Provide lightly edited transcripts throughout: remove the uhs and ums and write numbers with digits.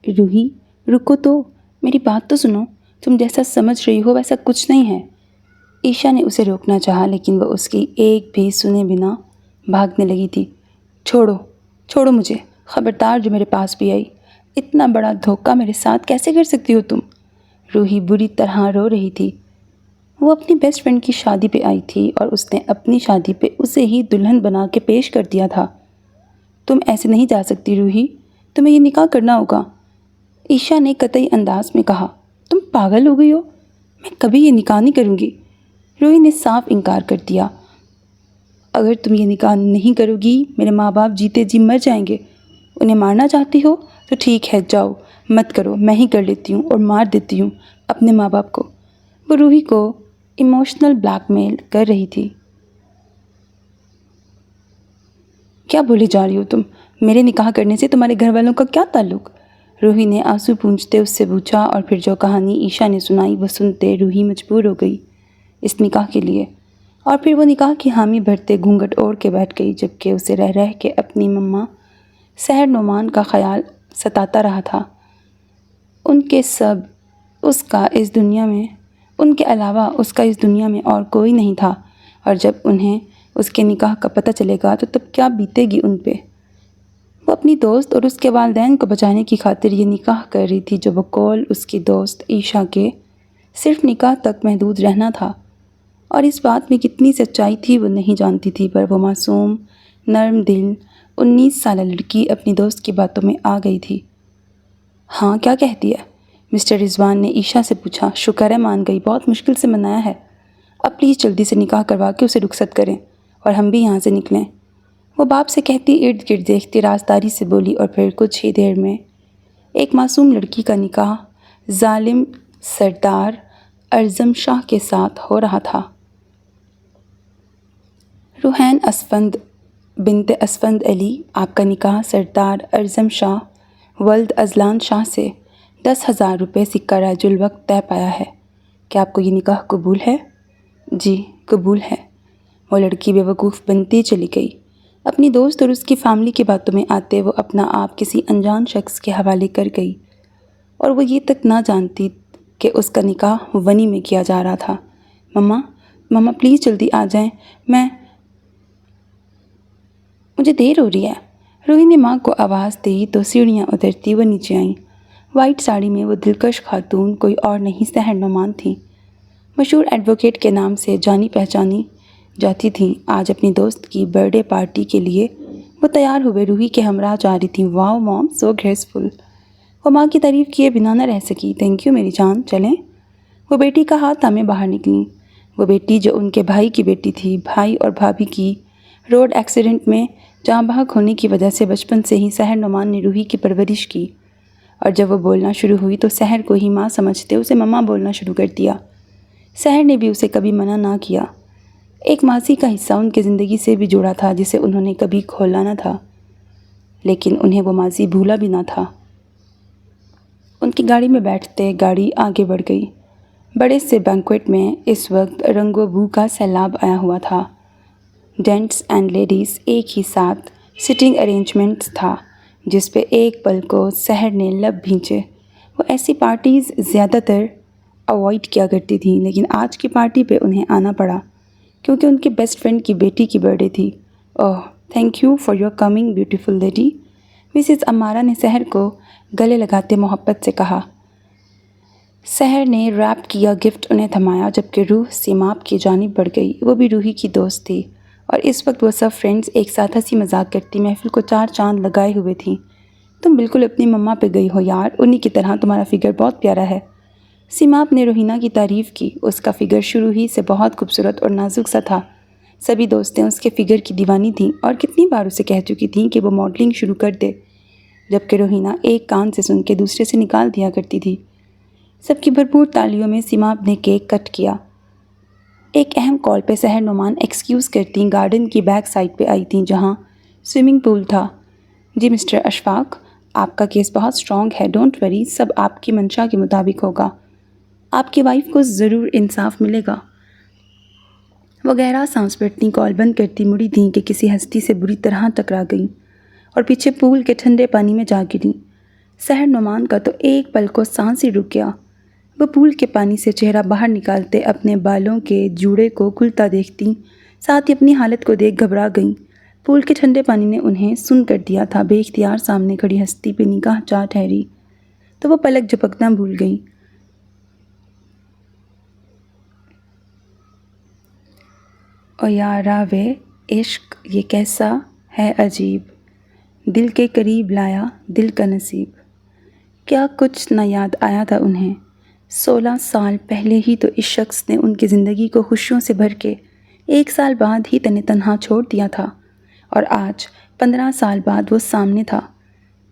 روحی رکو تو، میری بات تو سنو، تم جیسا سمجھ رہی ہو ویسا کچھ نہیں ہے۔ عیشا نے اسے روکنا چاہا لیکن وہ اس کی ایک بھی سنے بنا بھاگنے لگی تھی۔ چھوڑو چھوڑو مجھے، خبردار جو میرے پاس بھی آئی، اتنا بڑا دھوکہ میرے ساتھ کیسے کر سکتی ہو تم؟ روحی بری طرح رو رہی تھی۔ وہ اپنی بیسٹ فرینڈ کی شادی پہ آئی تھی اور اس نے اپنی شادی پہ اسے ہی دلہن بنا کے پیش کر دیا تھا۔ تم ایسے نہیں جا سکتی روحی، تمہیں یہ نکاح کرنا ہوگا، عیشا نے قطعی انداز میں کہا۔ تم پاگل ہو گئی ہو، میں کبھی یہ نکاح نہیں کروں گی، روحی نے صاف انکار کر دیا۔ اگر تم یہ نکاح نہیں کرو گی میرے ماں باپ جیتے جی مر جائیں گے۔ انہیں مارنا چاہتی ہو تو ٹھیک ہے، جاؤ، مت کرو، میں ہی کر لیتی ہوں اور مار دیتی ہوں اپنے ماں باپ کو۔ وہ روحی کو ایموشنل بلیک میل کر رہی تھی۔ کیا بولے جا رہی ہو تم؟ میرے نکاح کرنے سے تمہارے گھر والوں کا کیا تعلق؟ روحی نے آنسو پونچھتے اس سے پوچھا، اور پھر جو کہانی عیشا نے سنائی وہ سنتے روحی مجبور ہو گئی اس نکاح کے لیے، اور پھر وہ نکاح کی حامی بھرتے گھونگھٹ اوڑھ کے بیٹھ گئی، جبکہ اسے رہ رہ کے اپنی مما سحر نعمان کا خیال ستاتا رہا تھا۔ ان کے علاوہ اس کا اس دنیا میں اور کوئی نہیں تھا، اور جب انہیں اس کے نکاح کا پتہ چلے گا تو تب کیا بیتے گی ان پہ؟ وہ اپنی دوست اور اس کے والدین کو بچانے کی خاطر یہ نکاح کر رہی تھی جو بقول اس کی دوست عیشا کے صرف نکاح تک محدود رہنا تھا، اور اس بات میں کتنی سچائی تھی وہ نہیں جانتی تھی، پر وہ معصوم نرم دل 19 سالہ لڑکی اپنی دوست کی باتوں میں آ گئی تھی۔ ہاں کیا کہتی ہے؟ مسٹر رضوان نے عیشا سے پوچھا۔ شکر ہے مان گئی، بہت مشکل سے منایا ہے، اب پلیز جلدی سے نکاح کروا کے اسے رخصت کریں اور ہم بھی یہاں سے نکلیں۔ وہ باپ سے کہتی ارد گرد دیکھتی رازداری سے بولی، اور پھر کچھ ہی دیر میں ایک معصوم لڑکی کا نکاح ظالم سردار ارزم شاہ کے ساتھ ہو رہا تھا۔ روحین اسفند بنت اسفند علی، آپ کا نکاح سردار ارزم شاہ ولد ازلان شاہ سے 10,000 روپے سکہ راج الوقت طے پایا ہے، کیا آپ کو یہ نکاح قبول ہے؟ جی قبول ہے، وہ لڑکی بے وقوف بنتی چلی گئی۔ اپنی دوست اور اس کی فیملی کی باتوں میں آتے وہ اپنا آپ کسی انجان شخص کے حوالے کر گئی، اور وہ یہ تک نہ جانتی کہ اس کا نکاح ونی میں کیا جا رہا تھا۔ مما پلیز جلدی آ جائیں، مجھے دیر ہو رہی ہے۔ روحی نے ماں کو آواز دی تو سیڑھیاں اترتی وہ نیچے آئیں۔ وائٹ ساڑی میں وہ دلکش خاتون کوئی اور نہیں سحر نعمان تھیں، مشہور ایڈوکیٹ کے نام سے جانی پہچانی جاتی تھیں۔ آج اپنی دوست کی برتھ ڈے پارٹی کے لیے وہ تیار ہوئے روحی کے ہمراہ جا رہی تھیں۔ واو مام، سو گریسفل۔ وہ ماں کی تعریف کیے بنا نہ رہ سکی۔ تھینک یو میری جان، چلیں؟ وہ بیٹی کا ہاتھ تھامے باہر نکلیں۔ وہ بیٹی جو ان کے بھائی کی بیٹی تھی، بھائی اور بھابھی کی روڈ ایکسیڈنٹ میں جاں بحق ہونے کی وجہ سے بچپن سے ہی سحر نعمان نے روحی کی پرورش کی، اور جب وہ بولنا شروع ہوئی تو سحر کو ہی ماں سمجھتے اسے مما بولنا شروع کر دیا۔ سحر نے بھی اسے کبھی منع نہ کیا۔ ایک ماضی کا حصہ ان کی زندگی سے بھی جڑا تھا جسے انہوں نے کبھی کھولا نہ تھا، لیکن انہیں وہ ماضی بھولا بھی نہ تھا۔ ان کی گاڑی میں بیٹھتے گاڑی آگے بڑھ گئی۔ بڑے سے بینکویٹ میں اس وقت رنگ و بو کا سیلاب آیا ہوا تھا۔ جینٹس اینڈ لیڈیز ایک ہی ساتھ سٹنگ ارینجمنٹس تھا جس پہ ایک پل کو سحر نے لب بھینچے۔ وہ ایسی پارٹیز زیادہ تر اوائڈ کیا کرتی تھیں، لیکن آج کی پارٹی پہ انہیں آنا پڑا کیونکہ ان کی بیسٹ فرینڈ کی بیٹی کی برتھ ڈے تھی۔ Oh thank you for your coming beautiful lady, Mrs Amara نے سحر کو گلے لگاتے محبت سے کہا۔ سحر نے ریپ کیا گفٹ انہیں تھمایا، جبکہ روح سیماب کی جانب بڑھ گئی۔ وہ بھی روحی کی دوست تھی، اور اس وقت وہ سب فرینڈز ایک ساتھ ہنسی مذاق کرتی محفل کو چار چاند لگائے ہوئے تھیں۔ تم بالکل اپنی مما پہ گئی ہو یار، انہی کی طرح تمہارا فگر بہت پیارا ہے۔ سیماب نے روحینہ کی تعریف کی۔ اس کا فگر شروع ہی سے بہت خوبصورت اور نازک سا تھا۔ سبھی دوستیں اس کے فگر کی دیوانی تھیں اور کتنی بار اسے کہہ چکی تھیں کہ وہ ماڈلنگ شروع کر دے، جبکہ روحینہ ایک کان سے سن کے دوسرے سے نکال دیا کرتی تھی۔ سب کی بھرپور تالیوں میں سیماب نے کیک کٹ کیا۔ ایک اہم کال پہ سحر نعمان ایکسکیوز کرتی گارڈن کی بیک سائڈ پہ آئی تھیں جہاں سوئمنگ پول تھا۔ جی مسٹر اشفاق، آپ کا کیس بہت سٹرونگ ہے، ڈونٹ وری، سب آپ کی منشا کے مطابق ہوگا، آپ کی وائف کو ضرور انصاف ملے گا۔ وہ گہرا سانس بھرتی کال بند کرتی مڑی تھیں کہ کسی ہستی سے بری طرح ٹکرا گئیں اور پیچھے پول کے ٹھنڈے پانی میں جا گریں۔ سحر نعمان کا تو ایک پل کو سانس ہی رک گیا۔ وہ پول کے پانی سے چہرہ باہر نکالتے اپنے بالوں کے جوڑے کو کھلتا دیکھتی، ساتھ ہی اپنی حالت کو دیکھ گھبرا گئیں۔ پول کے ٹھنڈے پانی نے انہیں سن کر دیا تھا۔ بے اختیار سامنے کھڑی ہستی پہ نگاہ جا ٹھہری تو وہ پلک جھپکنا بھول گئیں۔ او یارا وے عشق یہ کیسا ہے عجیب، دل کے قریب لایا دل کا نصیب۔ کیا کچھ نہ یاد آیا تھا انہیں؟ 16 سال پہلے ہی تو اس شخص نے ان کی زندگی کو خوشیوں سے بھر کے 1 سال بعد ہی تنہا چھوڑ دیا تھا، اور آج 15 سال بعد وہ سامنے تھا۔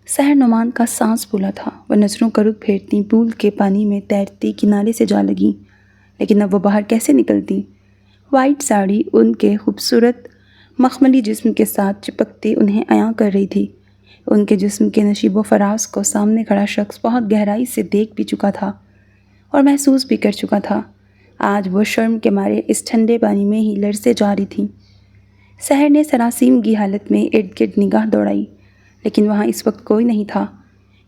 سحر نعمان کا سانس پھولا تھا۔ وہ نظروں کا رخ پھیرتی پول کے پانی میں تیرتی کنارے سے جا لگیں، لیکن اب وہ باہر کیسے نکلتی؟ وائٹ ساڑی ان کے خوبصورت مخملی جسم کے ساتھ چپکتے انہیں عیاں کر رہی تھی۔ ان کے جسم کے نشیب و فراز کو سامنے کھڑا شخص بہت گہرائی سے دیکھ بھی چکا تھا اور محسوس بھی کر چکا تھا۔ آج وہ شرم کے مارے اس ٹھنڈے پانی میں ہی لرزے جا رہی تھیں۔ سحر نے سراسیمگی حالت میں ارد گرد نگاہ دوڑائی، لیکن وہاں اس وقت کوئی نہیں تھا۔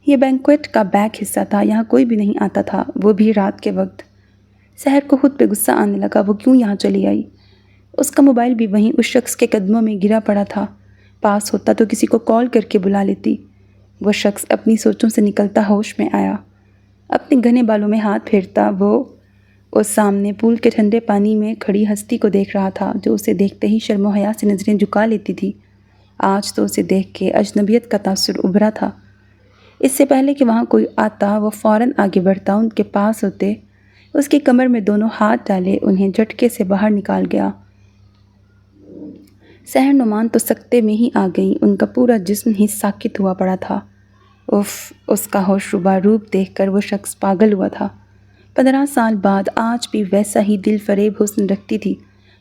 یہ بینکویٹ کا بیک حصہ تھا، یہاں کوئی بھی نہیں آتا تھا، وہ بھی رات کے وقت۔ سحر کو خود پہ غصہ آنے لگا، وہ کیوں یہاں چلی آئی؟ اس کا موبائل بھی وہیں اس شخص کے قدموں میں گرا پڑا تھا۔ پاس ہوتا تو کسی کو کال کر کے بلا لیتی۔ وہ شخص اپنی سوچوں سے نکلتا ہوش میں آیا۔ اپنے گھنے بالوں میں ہاتھ پھیرتا وہ اس سامنے پول کے ٹھنڈے پانی میں کھڑی ہستی کو دیکھ رہا تھا، جو اسے دیکھتے ہی شرم و حیا سے نظریں جھکا لیتی تھی۔ آج تو اسے دیکھ کے اجنبیت کا تاثر ابھرا تھا۔ اس سے پہلے کہ وہاں کوئی آتا وہ فوراً آگے بڑھتا، ان کے پاس ہوتے، اس کی کمر میں دونوں ہاتھ ڈالے انہیں جھٹکے سے باہر نکال گیا۔ سحر نعمان تو سکتے میں ہی آ گئیں، ان کا پورا جسم ہی ساکت ہوا پڑا تھا۔ اف، اس کا ہوش ربا روپ دیکھ کر وہ شخص پاگل ہوا تھا۔ 15 سال بعد آج بھی ویسا ہی دل فریب حسن رکھتی تھی۔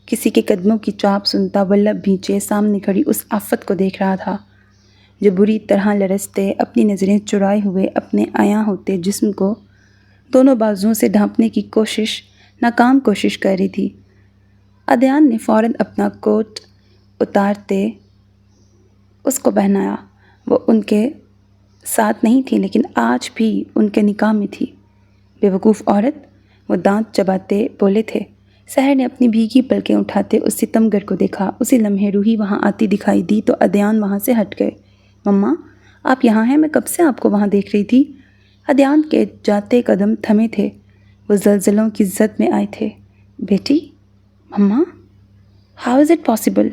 کسی کے قدموں کی چاپ سنتا وہ لب بھینچے سامنے کھڑی اس آفت کو دیکھ رہا تھا، جو بری طرح لرزتے اپنی نظریں چرائے ہوئے اپنے عیاں ہوتے جسم کو دونوں بازوؤں سے ڈھانپنے کی ناکام کوشش کر رہی تھی۔ ادیان نے فوراً اپنا کوٹ اتارتے اس کو پہنایا۔ وہ ان کے ساتھ نہیں تھی، لیکن آج بھی ان کے نکاح میں تھی۔ بے وقوف عورت، وہ دانت چباتے بولے تھے۔ سحر نے اپنی بھیگی پلکیں اٹھاتے اس ستمگر کو دیکھا۔ اسی لمحے روحی وہاں آتی دکھائی دی تو ادیان وہاں سے ہٹ گئے۔ مما، آپ یہاں ہیں؟ میں کب سے آپ کو وہاں دیکھ رہی تھی۔ ادیان کے جاتے قدم تھمے تھے، وہ زلزلوں کی زد میں آئے تھے۔ بیٹی، مما، ہاؤ از اٹ پاسبل؟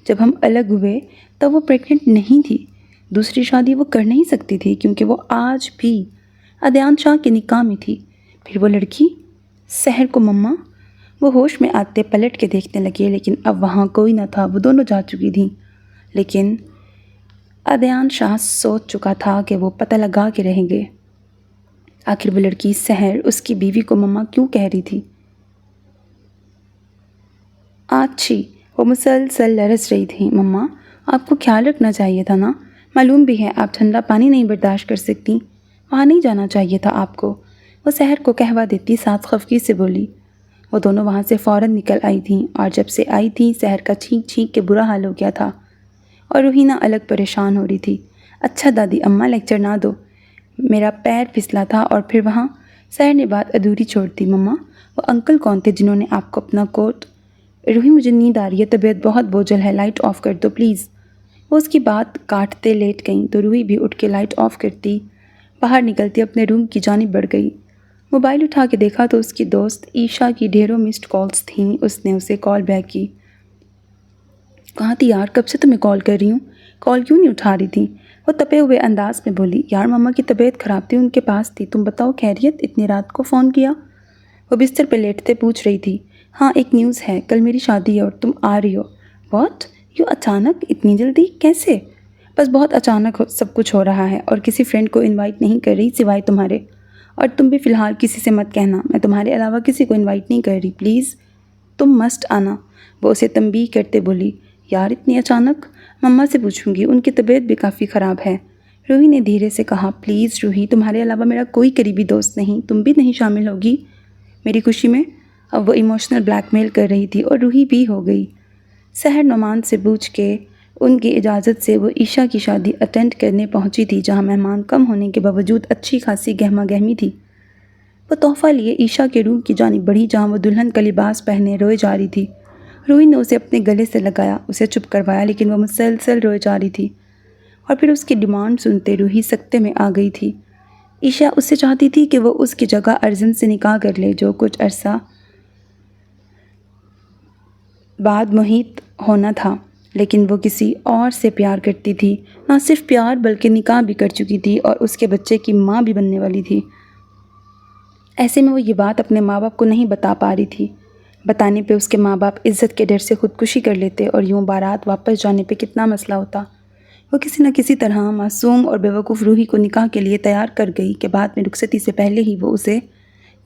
جب ہم الگ ہوئے تب وہ پریگننٹ نہیں تھی۔ دوسری شادی وہ کر نہیں سکتی تھی کیونکہ وہ آج بھی ادیان شاہ کے نکاح میں تھی۔ پھر وہ لڑکی سحر کو مما، وہ ہوش میں آتے پلٹ کے دیکھنے لگے، لیکن اب وہاں کوئی نہ تھا، وہ دونوں جا چکی تھیں۔ لیکن ادیان شاہ سوچ چکا تھا کہ وہ پتہ لگا کے رہیں گے۔ آخر وہ لڑکی سحر اس کی بیوی کو مما کیوں کہہ رہی تھی؟ آچھی، وہ مسلسل لرز رہی تھی۔ مما، آپ کو خیال رکھنا چاہیے تھا نا، معلوم بھی ہے آپ ٹھنڈا پانی نہیں برداشت کر سکتی، وہاں نہیں جانا چاہیے تھا آپ کو، وہ سحر کو کہوا دیتی ساتھ خفگی سے بولی۔ وہ دونوں وہاں سے فوراً نکل آئی تھیں، اور جب سے آئی تھیں سحر کا چھینک چھینک کے برا حال ہو گیا تھا، اور روحینہ الگ پریشان ہو رہی تھی۔ اچھا دادی اماں لیکچر نہ دو، میرا پیر پھسلا تھا اور پھر وہاں۔ سحر نے بات ادھوری چھوڑ دی۔ مما، وہ انکل کون تھے جنہوں نے آپ کو اپنا کوٹ؟ روحی، مجھے نیند آ رہی ہے، طبیعت بہت بوجھل ہے، لائٹ آف کر دو پلیز۔ وہ اس کی بات کاٹتے لیٹ گئیں تو روحی بھی اٹھ کے لائٹ آف کرتی باہر نکلتی اپنے روم کی جانب بڑھ گئی۔ موبائل اٹھا کے دیکھا تو اس کی دوست عیشا کی ڈھیروں مسڈ کالز تھیں۔ اس نے اسے کال بیک کی۔ کہاں تھی یار، کب سے تمہیں کال کر رہی ہوں، کال کیوں نہیں اٹھا رہی تھی؟ وہ تپے ہوئے انداز میں بولی۔ یار مما کی طبیعت خراب تھی، ان کے پاس تھی، تم بتاؤ خیریت، اتنی رات کو فون کیا؟ وہ بستر پہ لیٹتے پوچھ رہی تھی۔ ہاں ایک نیوز ہے، کل میری شادی ہے اور تم آ رہی ہو۔ واٹ، یوں اچانک، اتنی جلدی، کیسے؟ بس بہت اچانک سب کچھ ہو رہا ہے، اور کسی فرینڈ کو انوائٹ نہیں کر رہی سوائے تمہارے، اور تم بھی فی الحال کسی سے مت کہنا، میں تمہارے علاوہ کسی کو انوائٹ نہیں کر رہی، پلیز تم مسٹ آنا۔ وہ اسے تنبیہ کرتے بولی۔ یار اتنی اچانک، مما سے پوچھوں گی، ان کی طبیعت بھی کافی خراب ہے۔ روحی نے دھیرے سے کہا۔ پلیز روحی، تمہارے علاوہ میرا کوئی قریبی دوست نہیں، تم بھی نہیں شامل ہوگی میری خوشی میں؟ اب وہ ایموشنل بلیک میل کر رہی تھی اور روحی بھی ہو گئی۔ سحر نعمان سے پوچھ کے ان کی اجازت سے وہ عیشا کی شادی اٹینڈ کرنے پہنچی تھی، جہاں مہمان کم ہونے کے باوجود اچھی خاصی گہما گہمی تھی۔ وہ تحفہ لیے عیشا کے روم کی جانب بڑھی، جہاں وہ دلہن کا لباس پہنے روئے جا رہی تھی۔ روہی نے اسے اپنے گلے سے لگایا، اسے چپ کروایا، لیکن وہ مسلسل روئے جا رہی تھی، اور پھر اس کی ڈیمانڈ سنتے روہی سکتے میں آ گئی تھی۔ عیشا اس سے چاہتی تھی کہ وہ اس کی جگہ ارزم سے نکاح کر لے، جو کچھ عرصہ بعد محیط ہونا تھا، لیکن وہ کسی اور سے پیار کرتی تھی۔ نہ صرف پیار بلکہ نکاح بھی کر چکی تھی اور اس کے بچے کی ماں بھی بننے والی تھی۔ ایسے میں وہ یہ بات اپنے ماں باپ کو نہیں بتا پا رہی تھی۔ بتانے پہ اس کے ماں باپ عزت کے ڈر سے خودکشی کر لیتے، اور یوں بارات واپس جانے پہ کتنا مسئلہ ہوتا۔ وہ کسی نہ کسی طرح معصوم اور بیوقوف روحی کو نکاح کے لیے تیار کر گئی کہ بعد میں رخصتی سے پہلے ہی وہ اسے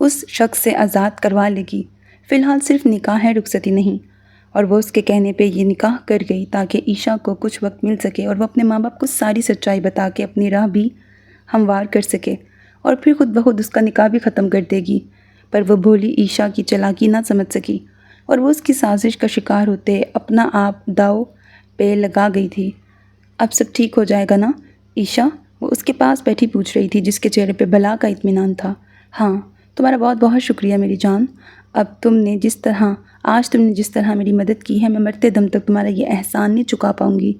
اس شخص سے آزاد کروا لے گی۔ فی الحال صرف نکاح ہے، رخصتی نہیں، اور وہ اس کے کہنے پہ یہ نکاح کر گئی تاکہ عیشا کو کچھ وقت مل سکے اور وہ اپنے ماں باپ کو ساری سچائی بتا کے اپنی راہ بھی ہموار کر سکے، اور پھر خود بخود اس کا نکاح بھی ختم کر دے گی۔ پر وہ بھولی عیشا کی چالاکی نہ سمجھ سکی، اور وہ اس کی سازش کا شکار ہوتے اپنا آپ داؤ پہ لگا گئی تھی۔ اب سب ٹھیک ہو جائے گا نا عیشا؟ وہ اس کے پاس بیٹھی پوچھ رہی تھی، جس کے چہرے پہ بلا کا اطمینان تھا۔ ہاں، تمہارا بہت بہت شکریہ میری جان۔ آج تم نے جس طرح میری مدد کی ہے، میں مرتے دم تک تمہارا یہ احسان نہیں چکا پاؤں گی۔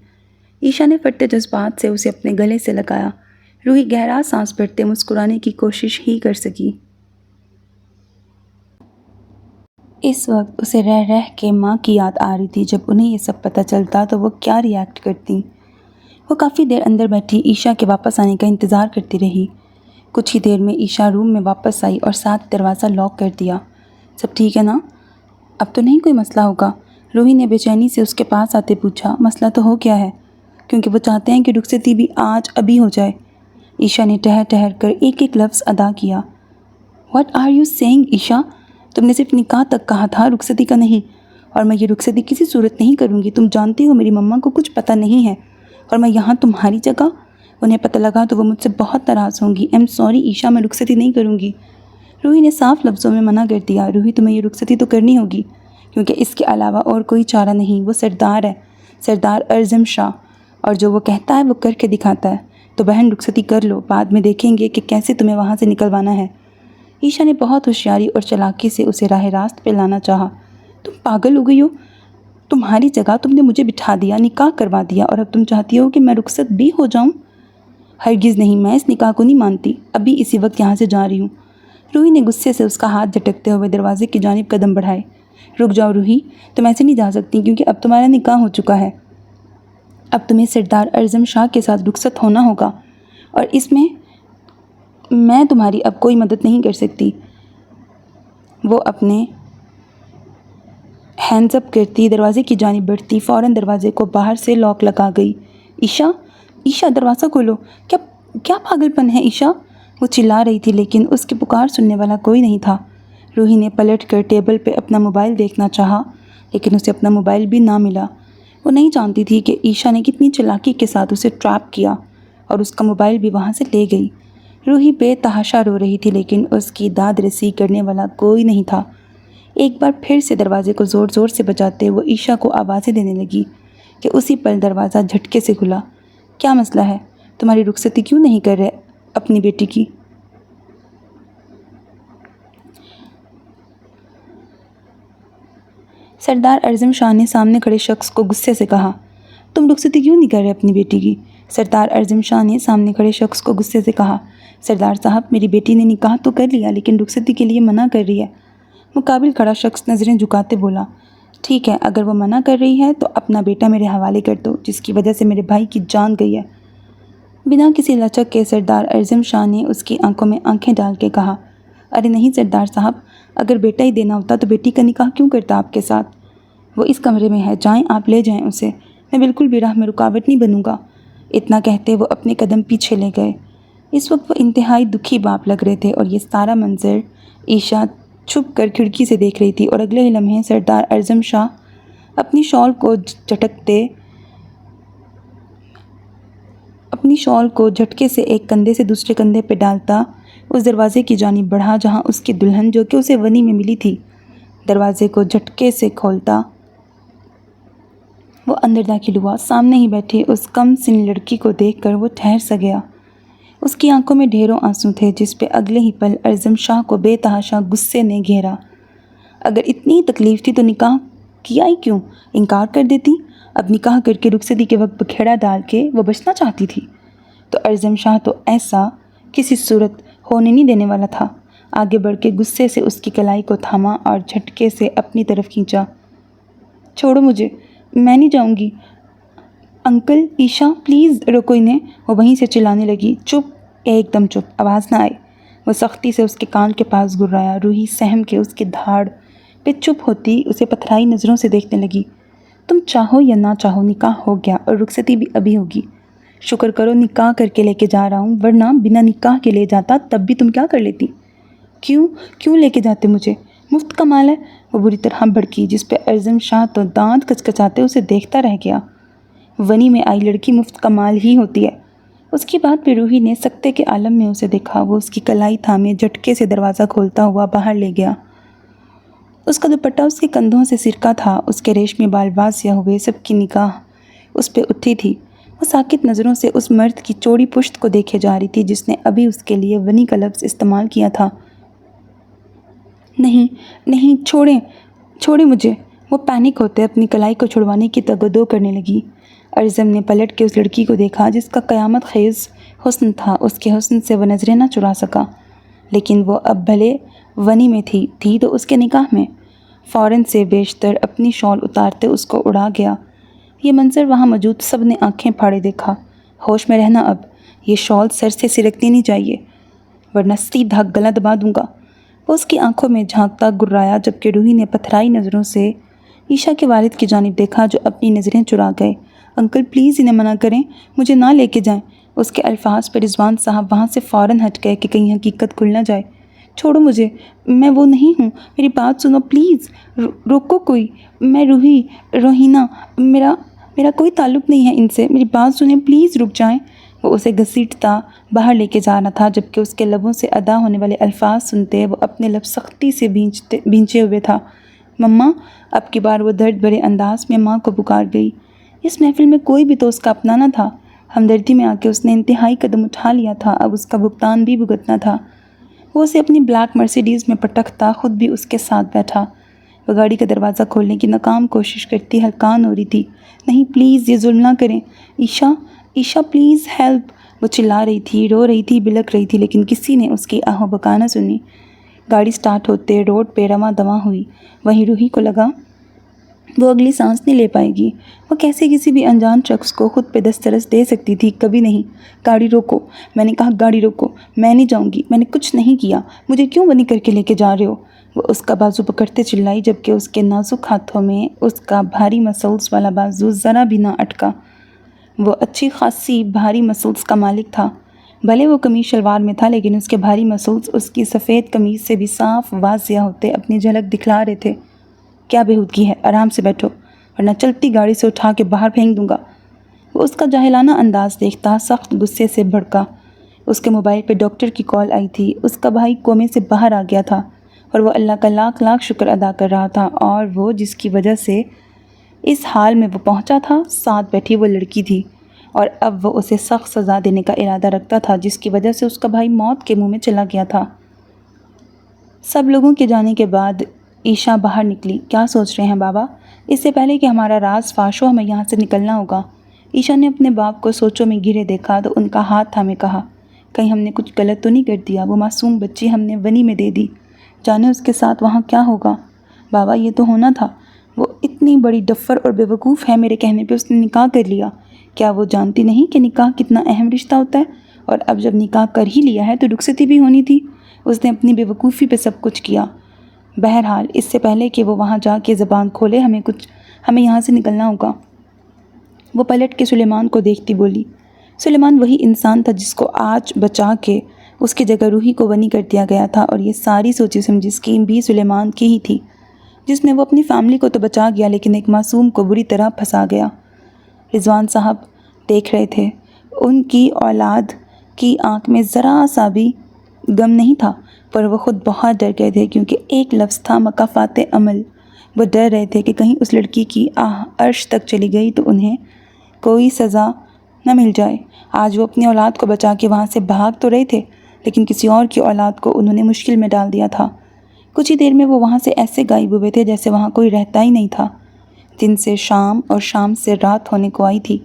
عیشا نے پھٹتے جذبات سے اسے اپنے گلے سے لگایا۔ روحی گہرا سانس بھرتے مسکرانے کی کوشش ہی کر سکی۔ اس وقت اسے رہ رہ کے ماں کی یاد آ رہی تھی۔ جب انہیں یہ سب پتہ چلتا تو وہ کیا ری ایکٹ کرتی۔ وہ کافی دیر اندر بیٹھی عیشا کے واپس آنے کا انتظار کرتی رہی۔ کچھ ہی دیر میں عیشا روم میں واپس آئی اور ساتھ دروازہ لاک کر دیا۔ سب ٹھیک ہے نا؟ اب تو نہیں کوئی مسئلہ ہوگا؟ روحی نے بے چینی سے اس کے پاس آتے پوچھا۔ مسئلہ تو ہو گیا ہے، کیونکہ وہ چاہتے ہیں کہ رخصتی بھی ابھی ہو جائے۔ عیشا نے ٹہر ٹہر کر ایک ایک لفظ ادا کیا۔ What are you seeing Aisha? تم نے صرف نکاح تک کہا تھا، رخصتی کا نہیں، اور میں یہ رخصتی کسی صورت نہیں کروں گی۔ تم جانتی ہو میری مما کو کچھ پتہ نہیں ہے، اور میں یہاں تمہاری جگہ، انہیں پتہ لگا تو وہ مجھ سے بہت ناراض ہوں گی۔ ایم سوری عیشا، میں رخصتی نہیں کروں گی۔ روحی نے صاف لفظوں میں منع کر دیا۔ روحی، تمہیں یہ رخصتی تو کرنی ہوگی، کیونکہ اس کے علاوہ اور کوئی چارہ نہیں۔ وہ سردار ہے، سردار ارزم شاہ، اور جو وہ کہتا ہے وہ کر کے دکھاتا ہے۔ تو بہن رخصتی کر لو، بعد میں دیکھیں گے کہ کیسے تمہیں وہاں سے نکلوانا ہے۔ عیشا نے بہت ہوشیاری اور چالاکی سے اسے راہ راست پہ لانا چاہا۔ تم پاگل ہو گئی ہو؟ تمہاری جگہ تم نے مجھے بٹھا دیا، نکاح کروا دیا، اور اب تم چاہتی ہو کہ میں رخصت بھی ہو جاؤں؟ ہرگز نہیں، میں اس نکاح کو نہیں مانتی۔ ابھی اسی وقت یہاں سے جا رہی ہوں۔ روحی نے غصے سے اس کا ہاتھ جھٹکتے ہوئے دروازے کی جانب قدم بڑھائے۔ رک جاؤ روحی، تم ایسے نہیں جا سکتی، کیونکہ اب تمہارا نکاح ہو چکا ہے۔ اب تمہیں سردار ارزم شاہ کے ساتھ رخصت ہونا ہوگا، اور اس میں تمہاری اب کوئی مدد نہیں کر سکتی۔ وہ اپنے ہینڈز اپ کرتی دروازے کی جانب بڑھتی فوراً دروازے کو باہر سے لاک لگا گئی۔ عیشا دروازہ کھولو، کیا پاگل پن ہے عیشا؟ وہ چلا رہی تھی، لیکن اس کی پکار سننے والا کوئی نہیں تھا۔ روحی نے پلٹ کر ٹیبل پہ اپنا موبائل دیکھنا چاہا، لیکن اسے اپنا موبائل بھی نہ ملا۔ وہ نہیں جانتی تھی کہ عیشا نے کتنی چالاکی کے ساتھ اسے ٹریپ کیا اور اس کا موبائل بھی وہاں سے لے گئی۔ روحی بے تحاشا رو رہی تھی، لیکن اس کی داد رسی کرنے والا کوئی نہیں تھا۔ ایک بار پھر سے دروازے کو زور زور سے بجاتے وہ عیشا کو آوازیں دینے لگی کہ اسی پل دروازہ جھٹکے سے کھلا۔ کیا مسئلہ ہے؟ تمہاری رخصتی کیوں نہیں کر رہے اپنی بیٹی کی؟ سردار ارزم شاہ نے سامنے کھڑے شخص کو غصے سے کہا۔ تم رخصتی کیوں نہیں کر رہے اپنی بیٹی کی؟ سردار ارزم شاہ نے سامنے کھڑے شخص کو غصے سے کہا۔ سردار صاحب، میری بیٹی نے نکاح تو کر لیا، لیکن رخصتی کے لیے منع کر رہی ہے۔ مقابل کھڑا شخص نظریں جھکاتے بولا۔ ٹھیک ہے، اگر وہ منع کر رہی ہے تو اپنا بیٹا میرے حوالے کر دو، جس کی وجہ سے میرے بھائی کی جان گئی ہے۔ بنا کسی لچک کے سردار ارزم شاہ نے اس کی آنکھوں میں آنکھیں ڈال کے کہا۔ ارے نہیں سردار صاحب، اگر بیٹا ہی دینا ہوتا تو بیٹی کا نکاح کیوں کرتا آپ کے ساتھ؟ وہ اس کمرے میں ہے، جائیں آپ لے جائیں اسے، میں بالکل بھی راہ میں رکاوٹ نہیں بنوں گا۔ اتنا کہتے وہ اپنے قدم پیچھے لے گئے۔ اس وقت وہ انتہائی دکھی باپ لگ رہے تھے، اور یہ سارا منظر عیشا چھپ کر کھڑکی سے دیکھ رہی تھی، اور اگلے ہی لمحے سردار ارزم شاہ اپنی شال کو جھٹکے سے ایک کندھے سے دوسرے کندھے پہ ڈالتا اس دروازے کی جانب بڑھا جہاں اس کی دلہن، جو کہ اسے ونی میں ملی تھی، دروازے کو جھٹکے سے کھولتا وہ اندر داخل ہوا۔ سامنے ہی بیٹھے اس کم سن لڑکی کو دیکھ کر وہ ٹھہر سا گیا۔ اس کی آنکھوں میں ڈھیروں آنسو تھے جس پہ اگلے ہی پل ارزم شاہ کو بے تحاشا غصے نے گھیرا۔ اگر اتنی تکلیف تھی تو نکاح کیا ہی کیوں؟ انکار کر دیتی۔ اب نکاح کر کے رخصتی کے وقت بکھیڑا ڈال کے وہ بچنا چاہتی تھی تو ارزم شاہ تو ایسا کسی صورت ہونے نہیں دینے والا تھا۔ آگے بڑھ کے غصے سے اس کی کلائی کو تھاما اور جھٹکے سے اپنی طرف کھینچا۔ چھوڑو مجھے، میں نہیں جاؤں گی۔ انکل، عیشا پلیز روکو انہیں، وہ وہیں سے چلانے لگی۔ چپ، ایک دم چپ، آواز نہ آئے۔ وہ سختی سے اس کے کان کے پاس گرایا۔ روحی سہم کے اس کی دھاڑ پہ چپ ہوتی اسے پتھرائی نظروں سے دیکھنے لگی۔ تم چاہو یا نہ چاہو نکاح ہو گیا اور رخصتی بھی ابھی ہوگی۔ شکر کرو نکاح کر کے لے کے جا رہا ہوں، ورنہ بنا نکاح کے لے جاتا تب بھی تم کیا کر لیتی؟ کیوں لے کے جاتے مجھے؟ مفت کا مال ہے، وہ بری طرح بھڑکی، جس پہ ارزم شاہ تو دانت کچکچاتے اسے دیکھتا رہ گیا۔ ونی میں آئی لڑکی مفت کا مال ہی ہوتی ہے۔ اس کی بات پہ روحی نے سکتے کے عالم میں اسے دیکھا۔ وہ اس کی کلائی تھامے جھٹکے سے دروازہ کھولتا ہوا باہر لے گیا۔ اس کا دوپٹہ اس کے کندھوں سے سرکا تھا، اس کے ریشمی بال واضح ہوئے، سب کی نگاہ اس پہ اٹھی تھی۔ وہ ساکت نظروں سے اس مرد کی چوڑی پشت کو دیکھے جا رہی تھی جس نے ابھی اس کے لیے ونی کا لفظ استعمال کیا تھا۔ نہیں، چھوڑیں مجھے۔ وہ پینک ہوتے اپنی کلائی کو چھڑوانے کی تگودو کرنے لگی۔ ارزم نے پلٹ کے اس لڑکی کو دیکھا جس کا قیامت خیز حسن تھا۔ اس کے حسن سے وہ نظریں نہ چرا سکا، لیکن وہ اب بھلے ونی میں تھی تو اس کے نکاح میں۔ فوراً سے بیشتر اپنی شال اتارتے اس کو اڑا گیا۔ یہ منظر وہاں موجود سب نے آنکھیں پھاڑے دیکھا۔ ہوش میں رہنا اب، یہ شال سر سے سرکتی نہیں چاہیے ورنہ سیدھا گلا دبا دوں گا۔ وہ اس کی آنکھوں میں جھانکتا گرایا، جبکہ روحی نے پتھرائی نظروں سے عیشا کے والد کی جانب دیکھا جو اپنی نظریں چرا گئے۔ انکل پلیز انہیں منع کریں، مجھے نہ لے کے جائیں۔ اس کے الفاظ پر رضوان صاحب وہاں سے فوراً ہٹ گئے کہ کہیں حقیقت کھل نہ جائے۔ چھوڑو مجھے، میں وہ نہیں ہوں، میری بات سنو پلیز، روکو کوئی، میں روحینہ، میرا کوئی تعلق نہیں ہے ان سے، میری بات سنیں پلیز، رک جائیں۔ وہ اسے گھسیٹتا باہر لے کے جا رہا تھا، جبکہ اس کے لبوں سے ادا ہونے والے الفاظ سنتے وہ اپنے لب سختی سے بھینچے ہوئے تھا۔ مما، اب کی بار وہ درد بھرے انداز میں ماں کو پکار گئی۔ اس محفل میں کوئی بھی تو اس کا اپنا نہ تھا۔ ہمدردی میں آ کے اس نے انتہائی قدم اٹھا لیا تھا، اب اس کا بھگتان بھی بھگتنا تھا۔ وہ اسے اپنی بلیک مرسیڈیز میں پٹکتا خود بھی اس کے ساتھ بیٹھا۔ وہ گاڑی کا دروازہ کھولنے کی ناکام کوشش کرتی ہلکان ہو رہی تھی۔ نہیں پلیز، یہ ظلم نہ کریں، عیشا پلیز ہیلپ، وہ چلا رہی تھی، رو رہی تھی، بلک رہی تھی، لیکن کسی نے اس کی آہو بکا نہ سنی۔ گاڑی سٹارٹ ہوتے روڈ پہ رواں دواں ہوئی۔ وہیں روحی کو لگا وہ اگلی سانس نہیں لے پائے گی۔ وہ کیسے کسی بھی انجان شخص کو خود پہ دسترس دے سکتی تھی؟ کبھی نہیں۔ گاڑی روکو، میں نے کہا گاڑی روکو، میں نہیں جاؤں گی، میں نے کچھ نہیں کیا، مجھے کیوں بنی کر کے لے کے جا رہے ہو؟ وہ اس کا بازو پکڑتے چلائی، جبکہ اس کے نازک ہاتھوں میں اس کا بھاری مسلز والا بازو ذرا بھی نہ اٹکا۔ وہ اچھی خاصی بھاری مسلز کا مالک تھا۔ بھلے وہ قمیص شلوار میں تھا، لیکن اس کے بھاری مسلز اس کی سفید قمیص سے بھی صاف واضح ہوتے اپنی جھلک دکھلا رہے تھے۔ کیا بےہودگی ہے، آرام سے بیٹھو ورنہ چلتی گاڑی سے اٹھا کے باہر پھینک دوں گا۔ وہ اس کا جاہلانہ انداز دیکھتا سخت غصے سے بھڑکا۔ اس کے موبائل پہ ڈاکٹر کی کال آئی تھی۔ اس کا بھائی کومے سے باہر آ گیا تھا اور وہ اللہ کا لاکھ لاکھ شکر ادا کر رہا تھا، اور وہ جس کی وجہ سے اس حال میں وہ پہنچا تھا، ساتھ بیٹھی وہ لڑکی تھی، اور اب وہ اسے سخت سزا دینے کا ارادہ رکھتا تھا جس کی وجہ سے اس کا بھائی موت کے منہ میں چلا گیا تھا۔ سب لوگوں کے جانے کے بعد عیشا باہر نکلی۔ کیا سوچ رہے ہیں بابا؟ اس سے پہلے کہ ہمارا راز فاش ہو ہمیں یہاں سے نکلنا ہوگا۔ عیشا نے اپنے باپ کو سوچوں میں گھرے دیکھا تو ان کا ہاتھ تھامے کہا، کہیں ہم نے کچھ غلط تو نہیں کر دیا؟ وہ معصوم بچی ہم نے ونی میں دے دی، جانے اس کے ساتھ وہاں کیا ہوگا؟ بابا یہ تو ہونا تھا، وہ اتنی بڑی ڈفر اور بیوقوف ہے، میرے کہنے پہ اس نے نکاح کر لیا۔ کیا وہ جانتی نہیں کہ نکاح کتنا اہم رشتہ ہوتا ہے؟ اور اب جب نکاح کر ہی لیا ہے تو رخصتی بھی ہونی تھی۔ اس نے اپنی بیوقوفی پہ سب کچھ کیا۔ بہرحال اس سے پہلے کہ وہ وہاں جا کے زبان کھولے ہمیں یہاں سے نکلنا ہوگا۔ وہ پلٹ کے سلیمان کو دیکھتی بولی۔ سلیمان وہی انسان تھا جس کو آج بچا کے اس کی جگہ روحی کو ونی کر دیا گیا تھا، اور یہ ساری سوچی سمجھی اسکیم بھی سلیمان کی ہی تھی، جس میں وہ اپنی فیملی کو تو بچا گیا لیکن ایک معصوم کو بری طرح پھنسا گیا۔ رضوان صاحب دیکھ رہے تھے۔ ان کی اولاد کی آنکھ میں ذرا سا بھی غم نہیں تھا، پر وہ خود بہت ڈر گئے تھے، کیونکہ ایک لفظ تھا مکافات عمل۔ وہ ڈر رہے تھے کہ کہیں اس لڑکی کی آہ عرش تک چلی گئی تو انہیں کوئی سزا نہ مل جائے۔ آج وہ اپنی اولاد کو بچا کے وہاں سے بھاگ تو رہے تھے، لیکن کسی اور کی اولاد کو انہوں نے مشکل میں ڈال دیا تھا۔ کچھ ہی دیر میں وہ وہاں سے ایسے غائب ہوئے تھے جیسے وہاں کوئی رہتا ہی نہیں تھا۔ دن سے شام اور شام سے رات ہونے کو آئی تھی،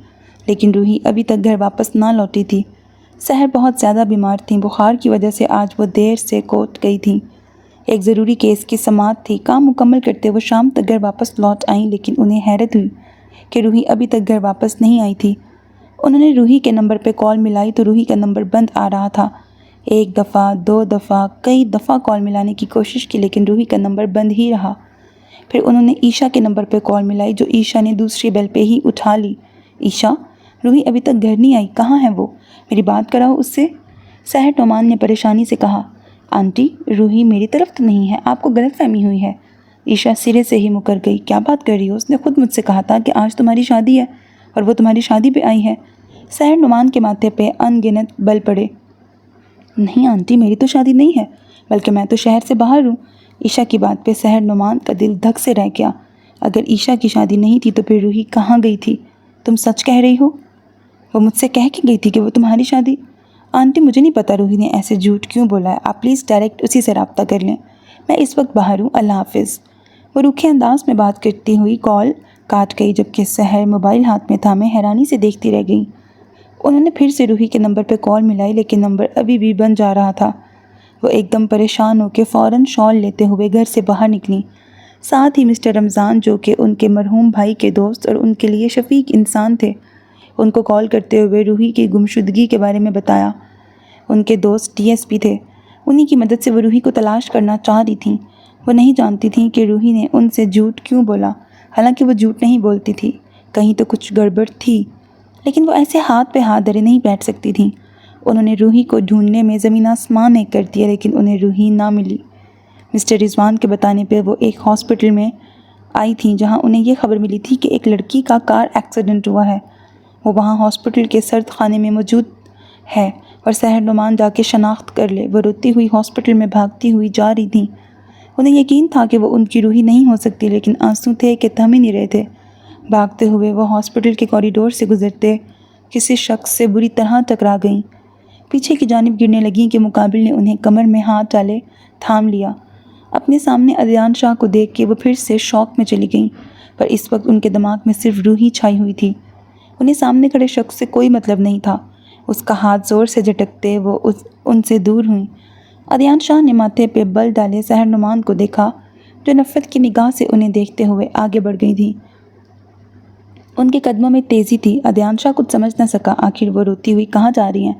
لیکن روحی ابھی تک گھر واپس نہ لوٹی تھی۔ سحر بہت زیادہ بیمار تھیں، بخار کی وجہ سے آج وہ دیر سے کوٹ گئی تھیں۔ ایک ضروری کیس کی سماعت تھی، کام مکمل کرتے وہ شام تک گھر واپس لوٹ آئیں، لیکن انہیں حیرت ہوئی کہ روحی ابھی تک گھر واپس نہیں آئی تھی۔ انہوں نے روحی کے نمبر پہ کال ملائی تو روحی کا نمبر بند آ رہا تھا۔ ایک دفعہ، دو دفعہ، کئی دفعہ کال ملانے کی کوشش کی، لیکن روحی کا نمبر بند ہی رہا۔ پھر انہوں نے عیشا کے نمبر پہ کال ملائی، جو عیشا نے دوسری بیل پہ ہی اٹھا لی۔ عیشا، روحی ابھی تک گھر نہیں آئی، کہاں ہے وہ؟ میری بات کراؤ اس سے۔ سحر نعمان نے پریشانی سے کہا۔ آنٹی، روحی میری طرف تو نہیں ہے، آپ کو غلط فہمی ہوئی ہے۔ عیشا سرے سے ہی مکر گئی۔ کیا بات کر رہی ہو؟ اس نے خود مجھ سے کہا تھا کہ آج تمہاری شادی ہے اور وہ تمہاری شادی پہ آئی ہے۔ سحر نعمان کے ماتھے پہ ان گنت بل پڑے۔ نہیں آنٹی، میری تو شادی نہیں ہے، بلکہ میں تو شہر سے باہر ہوں۔ عیشا کی بات پہ سحر نعمان کا دل دھک سے رہ گیا۔ اگر عیشا کی شادی نہیں تھی تو پھر روحی کہاں گئی تھی؟ تم سچ کہہ رہی ہو؟ وہ مجھ سے کہہ کے گئی تھی کہ وہ تمہاری شادی؟ آنٹی مجھے نہیں پتا روحی نے ایسے جھوٹ کیوں بولا ہے، آپ پلیز ڈائریکٹ اسی سے رابطہ کر لیں۔ میں اس وقت باہر ہوں، اللہ حافظ۔ وہ روکھے انداز میں بات کرتی ہوئی کال کاٹ گئی، جبکہ سحر موبائل ہاتھ میں تھامے حیرانی سے دیکھتی رہ گئی۔ انہوں نے پھر سے روحی کے نمبر پہ کال ملائی، لیکن نمبر ابھی بھی بند جا رہا تھا۔ وہ ایک دم پریشان ہو کے فوراً شال لیتے ہوئے گھر سے باہر نکلیں۔ ساتھ ہی مسٹر رمضان، جو کہ ان کے مرحوم بھائی کے دوست اور ان کے لیے شفیق انسان تھے، ان کو کال کرتے ہوئے روحی کی گمشدگی کے بارے میں بتایا۔ ان کے دوست ڈی ایس پی تھے، انہی کی مدد سے وہ روحی کو تلاش کرنا چاہ رہی تھیں۔ وہ نہیں جانتی تھیں کہ روحی نے ان سے جھوٹ کیوں بولا، حالانکہ وہ جھوٹ نہیں بولتی تھی، کہیں تو کچھ گڑبڑ تھی، لیکن وہ ایسے ہاتھ پہ ہاتھ دھرے نہیں بیٹھ سکتی تھیں۔ انہوں نے روحی کو ڈھونڈنے میں زمین آسمان ایک کر دیا، لیکن انہیں روحی نہ ملی۔ مسٹر رضوان کے بتانے پہ وہ ایک ہاسپٹل میں آئی تھیں، جہاں انہیں یہ خبر ملی تھی کہ ایک لڑکی کا کار ایکسیڈنٹ ہوا ہے۔ وہ وہاں ہاسپٹل کے سرد خانے میں موجود ہے اور سحر نعمان جا کے شناخت کر لے۔ وہ روتی ہوئی ہاسپٹل میں بھاگتی ہوئی جا رہی تھیں۔ انہیں یقین تھا کہ وہ ان کی روحی نہیں ہو سکتی، لیکن آنسو تھے کہ تھم ہی نہیں رہے تھے۔ بھاگتے ہوئے وہ ہاسپٹل کے کوریڈور سے گزرتے کسی شخص سے بری طرح ٹکرا گئیں۔ پیچھے کی جانب گرنے لگیں کہ مقابل نے انہیں کمر میں ہاتھ ڈالے تھام لیا۔ اپنے سامنے عدنان شاہ کو دیکھ کے وہ پھر سے شوق میں چلی گئیں، پر اس وقت ان کے دماغ میں صرف روحی چھائی ہوئی تھی۔ انہیں سامنے کھڑے شخص سے کوئی مطلب نہیں تھا۔ اس کا ہاتھ زور سے جھٹکتے وہ ان سے دور ہوئیں۔ عدنان شاہ نے ماتھے پہ بل ڈالے سحر نعمان کو دیکھا، جو نفرت کی نگاہ سے انہیں دیکھتے ہوئے آگے بڑھ گئی تھیں۔ ان کے قدموں میں تیزی تھی۔ عدنان شاہ کچھ سمجھ نہ سکا، آخر وہ روتی ہوئی کہاں جا رہی ہیں؟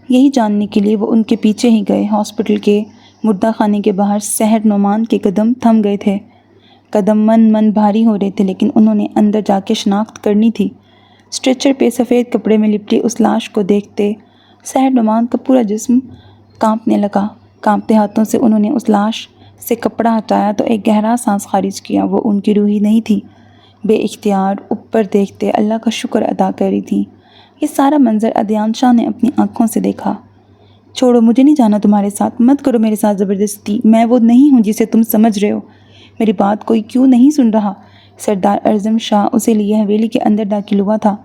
یہی جاننے کے لیے وہ ان کے پیچھے ہی گئے۔ ہاسپٹل کے مردہ خانے کے باہر سحر نعمان کے قدم تھم گئے تھے۔ قدم من بھاری ہو رہے تھے، لیکن انہوں نے اندر جا کے شناخت کرنی تھی۔ اسٹریچر پہ سفید کپڑے میں لپٹی اس لاش کو دیکھتے سحر نعمان کا پورا جسم کانپنے لگا۔ کانپتے ہاتھوں سے انہوں نے اس لاش سے کپڑا ہٹایا تو ایک گہرا سانس خارج کیا۔ وہ ان کی روحی نہیں تھی۔ بے اختیار اوپر دیکھتے اللہ کا شکر ادا کر رہی تھیں۔ یہ سارا منظر عدنان شاہ نے اپنی آنکھوں سے دیکھا۔ چھوڑو، مجھے نہیں جانا تمہارے ساتھ، مت کرو میرے ساتھ زبردستی، میں وہ نہیں ہوں جسے تم سمجھ رہے ہو۔ میری بات کوئی کیوں نہیں سن رہا؟ سردار اعظم شاہ اسے لیے حویلی کے اندر داخل ہوا تھا۔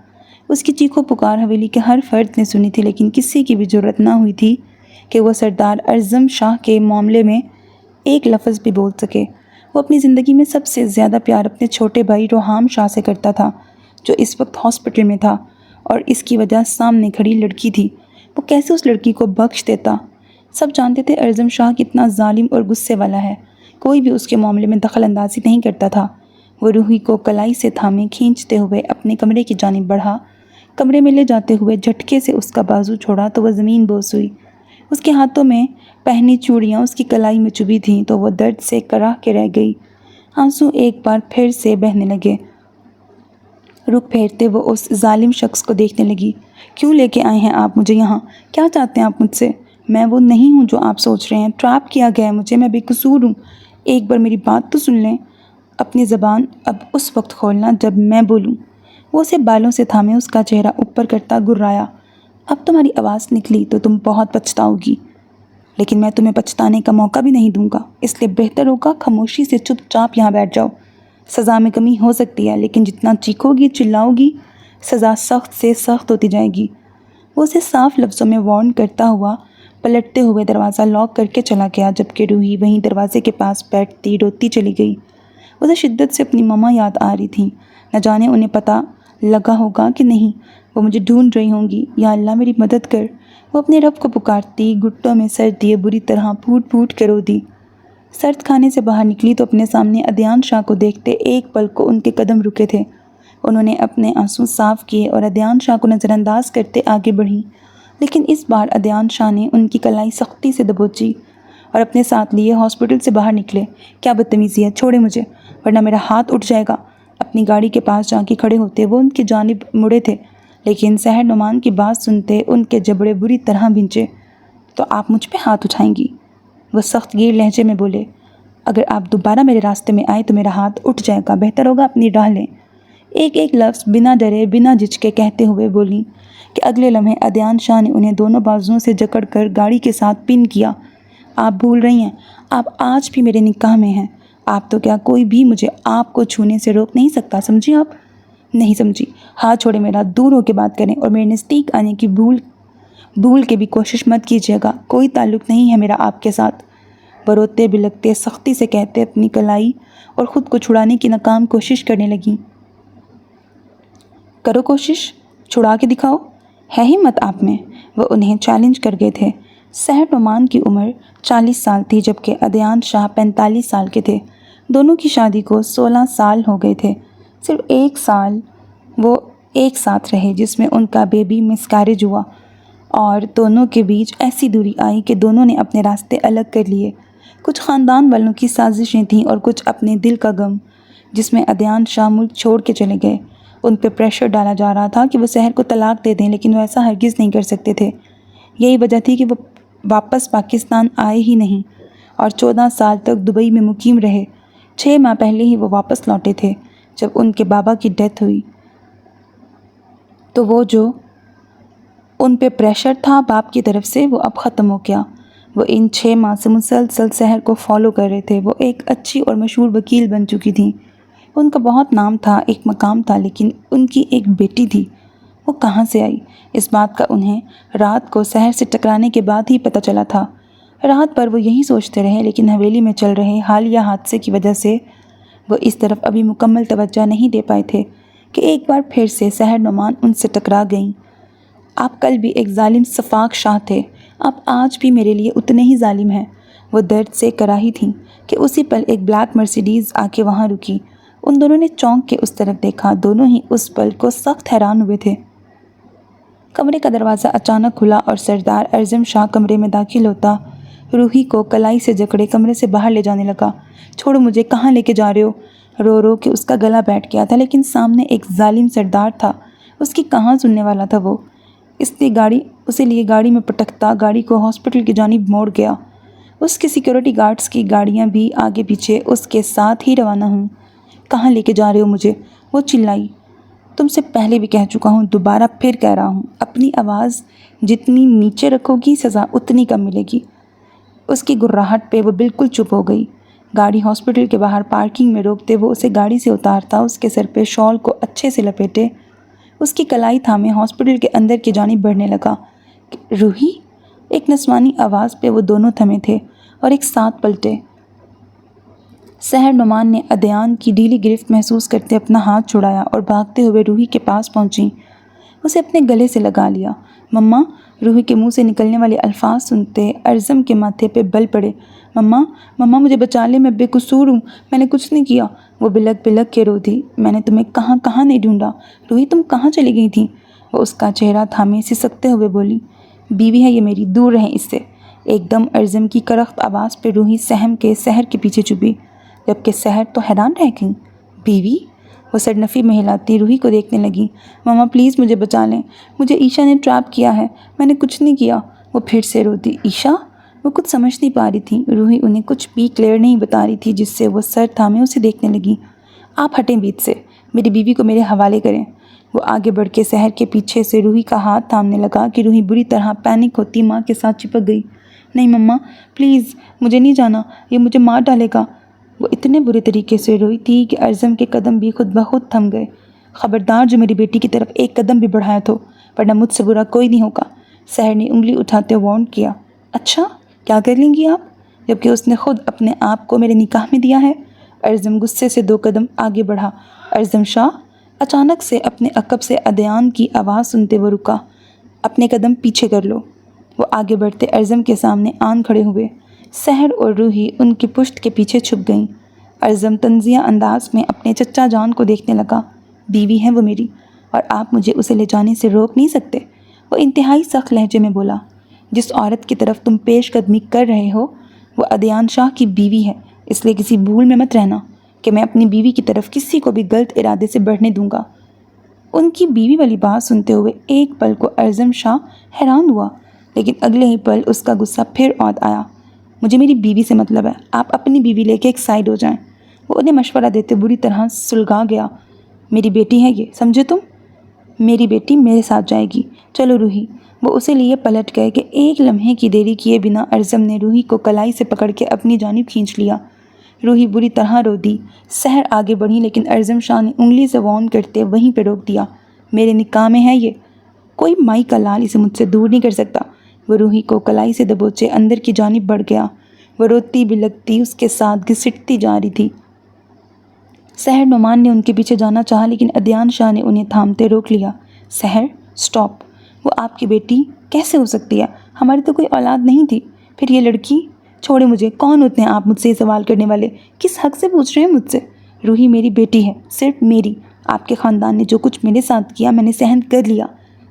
اس کی چیخو پکار حویلی کے ہر فرد نے سنی تھی، لیکن کسی کی بھی جرأت نہ ہوئی تھی کہ وہ سردار اعظم شاہ کے معاملے میں ایک لفظ بھی بول سکے۔ وہ اپنی زندگی میں سب سے زیادہ پیار اپنے چھوٹے بھائی روحام شاہ سے کرتا تھا، جو اس وقت ہاسپٹل میں تھا، اور اس کی وجہ سامنے کھڑی لڑکی تھی۔ وہ کیسے اس لڑکی کو بخش دیتا؟ سب جانتے تھے اعظم شاہ کتنا ظالم اور غصے والا ہے، کوئی بھی اس کے معاملے میں دخل اندازی نہیں کرتا تھا۔ وہ روحی کو کلائی سے تھامے کھینچتے ہوئے اپنے کمرے کی جانب بڑھا۔ کمرے میں لے جاتے ہوئے جھٹکے سے اس کا بازو چھوڑا تو وہ زمین بوس ہوئی۔ اس کے ہاتھوں میں پہنی چوڑیاں اس کی کلائی میں چبھی تھیں تو وہ درد سے کراہ کے رہ گئی۔ آنسو ایک بار پھر سے بہنے لگے۔ رخ پھیرتے وہ اس ظالم شخص کو دیکھنے لگی۔ کیوں لے کے آئے ہیں آپ مجھے یہاں؟ کیا چاہتے ہیں آپ مجھ سے؟ میں وہ نہیں ہوں جو آپ سوچ رہے ہیں، ٹریپ کیا گیا ہے مجھے، میں بے قصور ہوں۔ ایک بار میری بات تو سن لیں۔ اپنی زبان اب اس وقت کھولنا جب میں بولوں۔ وہ اسے بالوں سے تھامے اس کا چہرہ اوپر کرتا گررایا۔ اب تمہاری آواز نکلی تو تم بہت پچھتاؤ گی۔ لیکن میں تمہیں پچھتانے کا موقع بھی نہیں دوں گا، اس لیے بہتر ہوگا خاموشی سے چپ چاپ یہاں بیٹھ جاؤ۔ سزا میں کمی ہو سکتی ہے، لیکن جتنا چیخو گی چلاؤ گی سزا سخت سے سخت ہوتی جائے گی۔ وہ اسے صاف لفظوں میں وارن کرتا ہوا پلٹتے ہوئے دروازہ لاک کر کے چلا گیا، جبکہ روحی وہیں دروازے کے پاس بیٹھتی روتی چلی گئی۔ اسے شدت سے اپنی ماما یاد آ رہی تھیں۔ نہ جانے انہیں پتہ لگا ہوگا کہ نہیں، وہ مجھے ڈھونڈ رہی ہوں گی، یا اللہ میری مدد کر۔ وہ اپنے رب کو پکارتی، گھٹوں میں سر دیے بری طرح پھوٹ پھوٹ کے رو دی۔ سرد خانے سے باہر نکلی تو اپنے سامنے ادیان شاہ کو دیکھتے ایک پل کو ان کے قدم رکے تھے۔ انہوں نے اپنے آنسو صاف کیے اور ادیان شاہ کو نظر انداز کرتے آگے بڑھیں، لیکن اس بار ادیان شاہ نے ان کی کلائی سختی سے دبوچی اور اپنے ساتھ لیے ہاسپٹل سے باہر نکلے۔ کیا بدتمیزی ہے، چھوڑے مجھے ورنہ میرا ہاتھ اٹھ جائے گا۔ اپنی گاڑی کے پاس جا کے کھڑے ہوتے وہ ان کی جانب مڑے تھے، لیکن سحر نعمان کی بات سنتے ان کے جبڑے بری طرح بھینچے۔ تو آپ مجھ پہ ہاتھ اٹھائیں گی؟ وہ سخت گیر لہجے میں بولے۔ اگر آپ دوبارہ میرے راستے میں آئے تو میرا ہاتھ اٹھ جائے گا، بہتر ہوگا اپنی راہ لیں۔ ایک ایک لفظ بنا ڈرے بنا جھجکے کہتے ہوئے بولیں کہ اگلے لمحے ادیان شاہ نے انہیں دونوں بازوؤں سے جکڑ کر گاڑی کے ساتھ پن کیا۔ آپ بھول رہی ہیں، آپ آج بھی میرے نکاح میں ہیں۔ آپ تو کیا کوئی بھی مجھے آپ کو چھونے سے روک نہیں سکتا، سمجھی آپ؟ نہیں سمجھی۔ ہاتھ چھوڑے میرا، دور ہو کے بات کریں اور میرے نزدیک آنے کی بھول کے بھی کوشش مت کیجیے گا۔ کوئی تعلق نہیں ہے میرا آپ کے ساتھ، وہ روتے بلکتے سختی سے کہتے اپنی کلائی اور خود کو چھڑانے کی ناکام کوشش کرنے لگیں۔ کرو کوشش، چھڑا کے دکھاؤ، ہے ہمت آپ میں؟ وہ انہیں چیلنج کر گئے تھے۔ سحر نعمان کی عمر 40 سال تھی، جبکہ ادیان شاہ 45 سال کے تھے۔ دونوں کی شادی کو 16 سال ہو گئے تھے۔ صرف 1 سال وہ ایک ساتھ رہے، جس میں ان کا بیبی مسکیریج ہوا، اور دونوں کے بیچ ایسی دوری آئی کہ دونوں نے اپنے راستے الگ کر لیے۔ کچھ خاندان والوں کی سازشیں تھیں اور کچھ اپنے دل کا غم، جس میں ادیان شاہ ملک چھوڑ کے چلے گئے۔ ان پہ پریشر ڈالا جا رہا تھا کہ وہ سحر کو طلاق دے دیں، لیکن وہ ایسا ہرگز نہیں کر سکتے تھے۔ یہی وجہ تھی کہ وہ واپس پاکستان آئے ہی نہیں اور 14 سال تک دبئی میں مقیم رہے۔ 6 ماہ پہلے ہی وہ واپس لوٹے تھے، جب ان کے بابا کی ڈیتھ ہوئی۔ تو وہ جو ان پہ پریشر تھا باپ کی طرف سے، وہ اب ختم ہو گیا۔ وہ ان 6 ماہ سے مسلسل سحر کو فالو کر رہے تھے۔ وہ ایک اچھی اور مشہور وکیل بن چکی تھیں، ان کا بہت نام تھا، ایک مقام تھا، لیکن ان کی ایک بیٹی تھی، وہ کہاں سے آئی؟ اس بات کا انہیں رات کو سحر سے ٹکرانے کے بعد ہی پتہ چلا تھا۔ رات بھر وہ یہی سوچتے رہے، لیکن حویلی میں چل رہے حالیہ حادثے کی وجہ سے وہ اس طرف ابھی مکمل توجہ نہیں دے پائے تھے کہ ایک بار پھر سے سحر نعمان ان سے ٹکرا گئیں۔ آپ کل بھی ایک ظالم صفاق شاہ تھے، آپ آج بھی میرے لیے اتنے ہی ظالم ہیں۔ وہ درد سے کراہی تھیں کہ اسی پل ایک بلیک مرسیڈیز آ کے وہاں رکی۔ ان دونوں نے چونک کے اس طرف دیکھا، دونوں ہی اس پل کو سخت حیران ہوئے تھے۔ کمرے کا دروازہ اچانک کھلا اور سردار اعظم شاہ کمرے میں داخل ہوتا روحی کو کلائی سے جکڑے کمرے سے باہر لے جانے لگا۔ چھوڑو مجھے، کہاں لے کے جا رہے ہو؟ رو رو کے اس کا گلا بیٹھ گیا تھا، لیکن سامنے ایک ظالم سردار تھا، اس کی کہاں سننے والا تھا وہ؟ اسے لیے گاڑی میں پٹکتا گاڑی کو ہاسپٹل کی جانب موڑ گیا۔ اس کے سیکیورٹی گارڈز کی گاڑیاں بھی آگے پیچھے اس کے ساتھ ہی روانہ ہوں۔ کہاں لے کے جا رہے ہو مجھے؟ وہ چلائی۔ تم سے پہلے بھی کہہ چکا ہوں، دوبارہ پھر کہہ رہا ہوں، اپنی آواز جتنی نیچے رکھو گی سزا اتنی کم ملے گی۔ اس کی گراہٹ پہ وہ بالکل چپ ہو گئی۔ گاڑی ہاسپٹل کے باہر پارکنگ میں روکتے وہ اسے گاڑی سے اتارتا، اس کے سر پہ شال کو اچھے سے لپیٹے اس کی کلائی تھامے ہاسپٹل کے اندر کی جانب بڑھنے لگا۔ روحی؟ ایک نسوانی آواز پہ وہ دونوں تھمے تھے اور ایک ساتھ پلٹے۔ سحر نعمان نے ادیان کی ڈھیلی گرفت محسوس کرتے اپنا ہاتھ چھڑایا اور بھاگتے ہوئے روحی کے پاس پہنچی، اسے اپنے گلے سے لگا لیا۔ مما! روحی کے منہ سے نکلنے والے الفاظ سنتے اعظم کے ماتھے پہ بل پڑے۔ مما! مما مجھے بچا لے، میں بے قصور ہوں، میں نے کچھ نہیں کیا۔ وہ بلک بلک کے رو دی۔ میں نے تمہیں کہاں کہاں نہیں ڈھونڈا، روحی تم کہاں چلی گئی تھیں؟ وہ اس کا چہرہ تھامے سسکتے ہوئے بولی۔ بیوی ہے یہ میری، دور رہیں اس سے۔ ایک دم اعظم کی کرخت آواز پہ روحی سہم کے سحر کے پیچھے چھپی، جبکہ سحر تو حیران رہ گئی۔ بیوی؟ وہ سرنفی میں ہلاتی روحی کو دیکھنے لگی۔ مما پلیز مجھے بچا لیں، مجھے عیشا نے ٹریپ کیا ہے، میں نے کچھ نہیں کیا۔ وہ پھر سے روتی۔ عیشا؟ وہ کچھ سمجھ نہیں پا رہی تھی، روحی انہیں کچھ بھی کلیئر نہیں بتا رہی تھی، جس سے وہ سر تھامے اسے دیکھنے لگی۔ آپ ہٹیں بیچ سے، میری بیوی کو میرے حوالے کریں۔ وہ آگے بڑھ کے سحر کے پیچھے سے روحی کا ہاتھ تھامنے لگا کہ روحی بری طرح پینک ہوتی ماں کے ساتھ چپک گئی۔ نہیں مما پلیز، مجھے نہیں جانا، یہ مجھے مار ڈالے گا۔ وہ اتنے برے طریقے سے روئی تھی کہ ارزم کے قدم بھی خود بخود تھم گئے۔ خبردار جو میری بیٹی کی طرف ایک قدم بھی بڑھایا تو، ورنہ مجھ سے برا کوئی نہیں ہوگا، سحر نے انگلی اٹھاتے وارن کیا۔ اچھا کیا کر لیں گی آپ، جبکہ اس نے خود اپنے آپ کو میرے نکاح میں دیا ہے؟ ارزم غصے سے 2 قدم آگے بڑھا۔ ارزم شاہ، اچانک سے اپنے عقب سے ادیان کی آواز سنتے وہ رکا۔ اپنے قدم پیچھے کر لو۔ وہ آگے بڑھتے ارزم کے سامنے آن کھڑے ہوئے۔ سحر اور روحی ان کی پشت کے پیچھے چھپ گئیں۔ ارزم طنزیہ انداز میں اپنے چچا جان کو دیکھنے لگا۔ بیوی ہے وہ میری، اور آپ مجھے اسے لے جانے سے روک نہیں سکتے، وہ انتہائی سخت لہجے میں بولا۔ جس عورت کی طرف تم پیش قدمی کر رہے ہو وہ ادیان شاہ کی بیوی ہے، اس لیے کسی بھول میں مت رہنا کہ میں اپنی بیوی کی طرف کسی کو بھی غلط ارادے سے بڑھنے دوں گا۔ ان کی بیوی والی بات سنتے ہوئے ایک پل کو ارزم شاہ حیران ہوا، لیکن اگلے ہی پل اس کا غصہ پھر عود آیا۔ مجھے میری بیوی سے مطلب ہے، آپ اپنی بیوی لے کے ایک سائڈ ہو جائیں۔ وہ انہیں مشورہ دیتے بری طرح سلگا گیا۔ میری بیٹی ہے یہ، سمجھے تم؟ میری بیٹی میرے ساتھ جائے گی، چلو روحی۔ وہ اسے لیے پلٹ گئے کہ ایک لمحے کی دیری کیے بنا ارزم نے روحی کو کلائی سے پکڑ کے اپنی جانب کھینچ لیا۔ روحی بری طرح رو دی۔ سحر آگے بڑھی لیکن ارزم شاہ نے انگلی سے وارن کرتے وہیں پہ روک دیا۔ میرے نکاح میں ہے یہ، کوئی مائی کا لال اسے مجھ سے دور نہیں کر سکتا۔ وہ روحی کو کلائی سے دبوچے اندر کی جانب بڑھ گیا۔ وہ روتی بلکتی اس کے ساتھ گھسٹتی جا رہی تھی۔ سحر نعمان نے ان کے پیچھے جانا چاہا لیکن ادیان شاہ نے انہیں تھامتے روک لیا۔ سحر سٹاپ، وہ آپ کی بیٹی کیسے ہو سکتی ہے؟ ہماری تو کوئی اولاد نہیں تھی، پھر یہ لڑکی؟ چھوڑے مجھے، کون ہوتے ہیں آپ مجھ سے یہ سوال کرنے والے؟ کس حق سے پوچھ رہے ہیں مجھ سے؟ روحی میری بیٹی ہے، صرف میری۔ آپ کے خاندان نے جو کچھ میرے ساتھ کیا میں نے سہن کر لیا،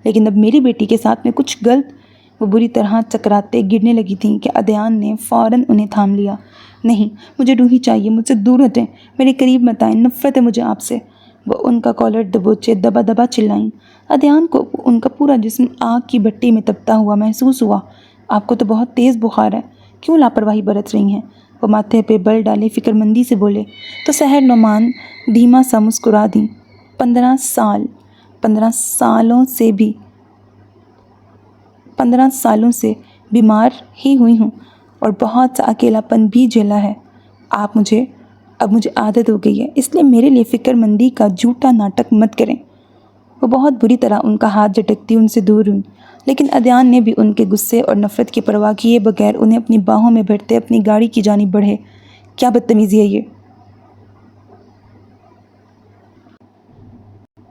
لیکن اب میری بیٹی کے ساتھ میں کچھ غلط۔ وہ بری طرح چکراتے گرنے لگی تھیں کہ ادیان نے فوراً انہیں تھام لیا۔ نہیں، مجھے روحی چاہیے، مجھ سے دور ہٹیں، میرے قریب مت آئیں، نفرت ہے مجھے آپ سے۔ وہ ان کا کالر دبوچے دبا دبا چلائیں۔ ادیان کو ان کا پورا جسم آگ کی بھٹی میں تپتا ہوا محسوس ہوا۔ آپ کو تو بہت تیز بخار ہے، کیوں لاپرواہی برت رہی ہیں؟ وہ ماتھے پہ بل ڈالے فکر مندی سے بولے تو سحر نعمان دھیما سا مسکرا دیں۔ 15 سالوں سے بیمار ہی ہوئی ہوں اور بہت سا اکیلا پن بھی جھیلا ہے۔ اب مجھے عادت ہو گئی ہے، اس لیے میرے لیے فکر مندی کا جھوٹا ناٹک مت کریں۔ وہ بہت بری طرح ان کا ہاتھ جھٹکتی ان سے دور ہوئی، لیکن ادیان نے بھی ان کے غصے اور نفرت کی پرواہ کیے بغیر انہیں اپنی باہوں میں بھرتے اپنی گاڑی کی جانب بڑھے۔ کیا بدتمیزی ہے یہ؟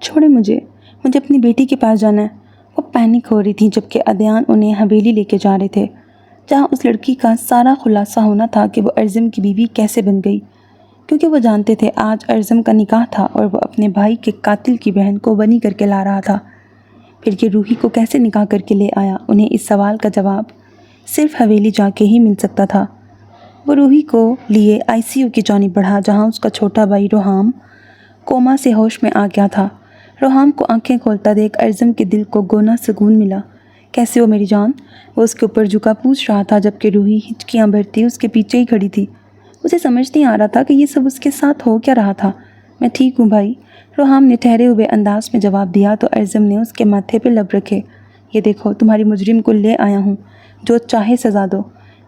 چھوڑے مجھے اپنی بیٹی کے پاس جانا ہے۔ وہ پینک ہو رہی تھی جبکہ ادیان انہیں حویلی لے کے جا رہے تھے، جہاں اس لڑکی کا سارا خلاصہ ہونا تھا کہ وہ ارزم کی بیوی کیسے بن گئی، کیونکہ وہ جانتے تھے آج ارزم کا نکاح تھا اور وہ اپنے بھائی کے قاتل کی بہن کو بنی کر کے لا رہا تھا۔ پھر یہ روحی کو کیسے نکاح کر کے لے آیا؟ انہیں اس سوال کا جواب صرف حویلی جا کے ہی مل سکتا تھا۔ وہ روحی کو لیے ICU کی جانب بڑھا جہاں اس کا چھوٹا بھائی روحام کوما سے ہوش میں آ گیا تھا۔ روحام کو آنکھیں کھولتا دیکھ ارزم کے دل کو گونا سکون ملا۔ کیسے ہو میری جان؟ وہ اس کے اوپر جھکا پوچھ رہا تھا جبکہ روحی ہچکیاں بھرتی اس کے پیچھے ہی کھڑی تھی۔ اسے سمجھ نہیں آ رہا تھا کہ یہ سب اس کے ساتھ ہو کیا رہا تھا۔ میں ٹھیک ہوں بھائی، روحام نے ٹھہرے ہوئے انداز میں جواب دیا تو ارزم نے اس کے ماتھے پہ لب رکھے۔ یہ دیکھو تمہاری مجرم کو لے آیا ہوں، جو چاہے سزا دو۔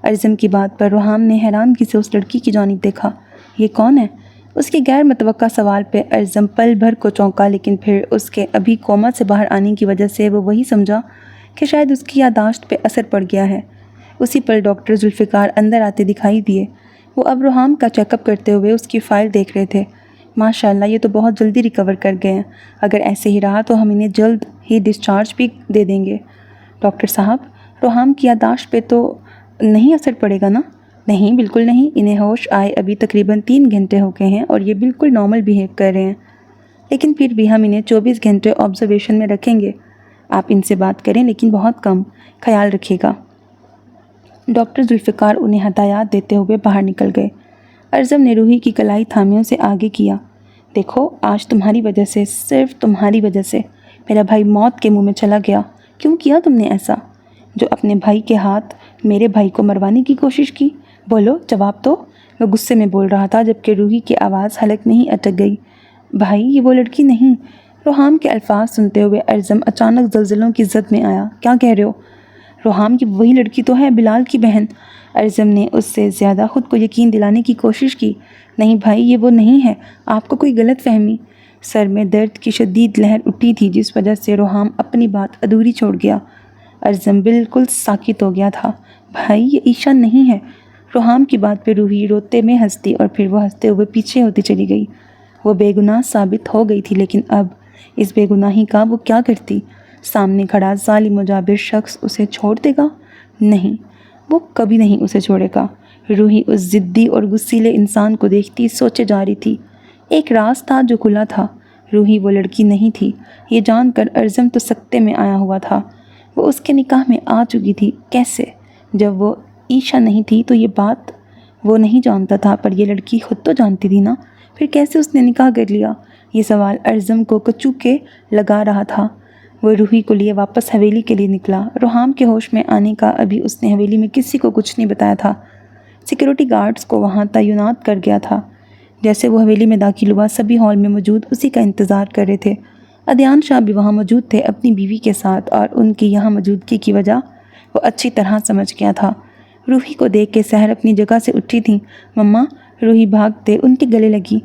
ارزم کی بات پر روحام نے حیرانگی سے اس لڑکی کی جانب دیکھا۔ یہ کون ہے؟ اس کے غیر متوقع سوال پہ ارزم پل بھر کو چونکا، لیکن پھر اس کے ابھی کوما سے باہر آنے کی وجہ سے وہ وہی سمجھا کہ شاید اس کی یادداشت پہ اثر پڑ گیا ہے۔ اسی پل ڈاکٹر ذوالفقار اندر آتے دکھائی دیے۔ وہ اب روحام کا چیک اپ کرتے ہوئے اس کی فائل دیکھ رہے تھے۔ ماشاءاللہ، یہ تو بہت جلدی ریکور کر گئے ہیں، اگر ایسے ہی رہا تو ہم انہیں جلد ہی ڈسچارج بھی دے دیں گے۔ ڈاکٹر صاحب، روحام کی یادداشت پہ تو نہیں اثر پڑے گا نا؟ نہیں، بالکل نہیں، انہیں ہوش آئے ابھی تقریباً 3 گھنٹے ہو گئے ہیں اور یہ بالکل نارمل بیہیو کر رہے ہیں، لیکن پھر بھی ہم انہیں 24 گھنٹے آبزرویشن میں رکھیں گے۔ آپ ان سے بات کریں لیکن بہت کم، خیال رکھیے گا۔ ڈاکٹر ذوالفقار انہیں ہدایات دیتے ہوئے باہر نکل گئے۔ ارزم نے روحی کی کلائی تھامیوں سے آگے کیا۔ دیکھو، آج تمہاری وجہ سے، صرف تمہاری وجہ سے میرا بھائی موت کے منہ میں چلا گیا۔ کیوں کیا تم نے ایسا؟ جو اپنے بھائی کے ہاتھ میرے بھائی کو مروانے کی کوشش کی؟ بولو، جواب دو۔ وہ غصے میں بول رہا تھا جبکہ روحی کی آواز حلق میں ہی اٹک گئی۔ بھائی، یہ وہ لڑکی نہیں روحام کے الفاظ سنتے ہوئے ارزم اچانک زلزلوں کی زد میں آیا۔ کیا کہہ رہے ہو؟ روحام کی وہی لڑکی تو ہے، بلال کی بہن۔ ارزم نے اس سے زیادہ خود کو یقین دلانے کی کوشش کی۔ نہیں بھائی، یہ وہ نہیں ہے، آپ کو کوئی غلط فہمی۔ سر میں درد کی شدید لہر اٹھی تھی جس وجہ سے روحام اپنی بات ادھوری چھوڑ گیا۔ ارزم بالکل ساکت ہو گیا تھا۔ بھائی، یہ ایشا نہیں ہے۔ روحام کی بات پہ روحی روتے میں ہنستی اور پھر وہ ہنستے ہوئے پیچھے ہوتی چلی گئی۔ وہ بے گناہ ثابت ہو گئی تھی، لیکن اب اس بے گناہی کا وہ کیا کرتی؟ سامنے کھڑا ظالم و جابر شخص اسے چھوڑ دے گا؟ نہیں، وہ کبھی نہیں اسے چھوڑے گا۔ روحی اس ضدی اور غصیلے انسان کو دیکھتی سوچے جا رہی تھی۔ ایک راز تھا جو کھلا تھا، روحی وہ لڑکی نہیں تھی۔ یہ جان کر ارزم تو سکتے میں آیا ہوا تھا۔ وہ اس کے نکاح میں آ چکی تھی۔ کیسے؟ جب وہ عیشا نہیں تھی تو یہ بات وہ نہیں جانتا تھا، پر یہ لڑکی خود تو جانتی تھی نا، پھر کیسے اس نے نکاح کر لیا؟ یہ سوال ارزم کو کچو کے لگا رہا تھا۔ وہ روحی کو لیے واپس حویلی کے لیے نکلا۔ روحام کے ہوش میں آنے کا ابھی اس نے حویلی میں کسی کو کچھ نہیں بتایا تھا۔ سیکیورٹی گارڈز کو وہاں تعینات کر گیا تھا۔ جیسے وہ حویلی میں داخل ہوا، سبھی ہال میں موجود اسی کا انتظار کر رہے تھے۔ عدنان شاہ بھی وہاں موجود تھے اپنی بیوی کے ساتھ، اور ان کی یہاں موجودگی کی وجہ وہ اچھی طرح سمجھ گیا تھا۔ روحی کو دیکھ کے سحر اپنی جگہ سے اٹھی تھی۔ مما، روحی بھاگتے ان کے گلے لگی۔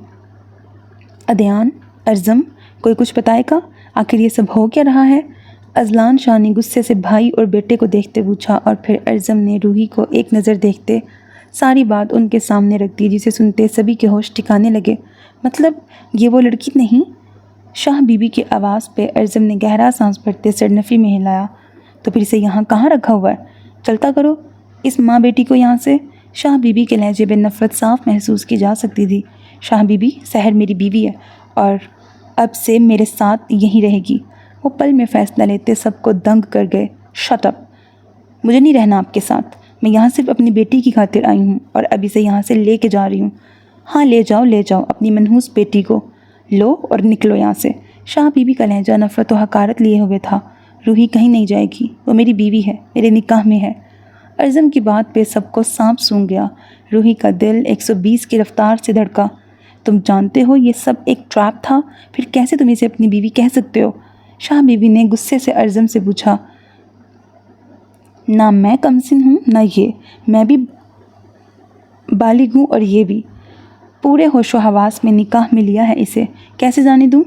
عدنان، ارزم، کوئی کچھ بتائے گا؟ آخر یہ سب ہو کیا رہا ہے؟ عدنان شاہ نے غصے سے بھائی اور بیٹے کو دیکھتے پوچھا، اور پھر ارزم نے روحی کو ایک نظر دیکھتے ساری بات ان کے سامنے رکھ دی، جسے سنتے سبھی کے ہوش ٹھکانے لگے۔ مطلب یہ وہ لڑکی نہیں؟ شاہ بی بی کی آواز پہ ارزم نے گہرا سانس بھرتے سر نفی میں ہلایا۔ تو پھر اسے یہاں کہاں رکھا ہوا ہے؟ چلتا کرو اس ماں بیٹی کو یہاں سے۔ شاہ بی بی کے لہجے میں نفرت صاف محسوس کی جا سکتی تھی۔ شاہ بی بی، سحر میری بیوی ہے اور اب سے میرے ساتھ یہیں رہے گی۔ وہ پل میں فیصلہ لیتے سب کو دنگ کر گئے۔ شٹ اپ، مجھے نہیں رہنا آپ کے ساتھ۔ میں یہاں صرف اپنی بیٹی کی خاطر آئی ہوں اور اب اسے یہاں سے لے کے جا رہی ہوں۔ ہاں، لے جاؤ اپنی منحوس بیٹی کو، لو اور نکلو یہاں سے۔ شاہ بی بی کا لہجہ نفرت و حقارت لیے ہوئے تھا۔ روحی کہیں نہیں جائے گی، وہ میری بیوی ہے، میرے نکاح میں ہے۔ ارزم کی بات پہ سب کو سانپ سونگھ گیا۔ روحی کا دل 120 کی رفتار سے دھڑکا۔ تم جانتے ہو یہ سب ایک ٹریپ تھا، پھر کیسے تم اسے اپنی بیوی کہہ سکتے ہو؟ شاہ بی بی نے غصے سے ارزم سے پوچھا۔ نہ میں کمسن ہوں نہ یہ، میں بھی بالغ ہوں اور یہ بھی۔ پورے ہوش و حواس میں نکاح میں لیا ہے اسے، کیسے جانے دوں؟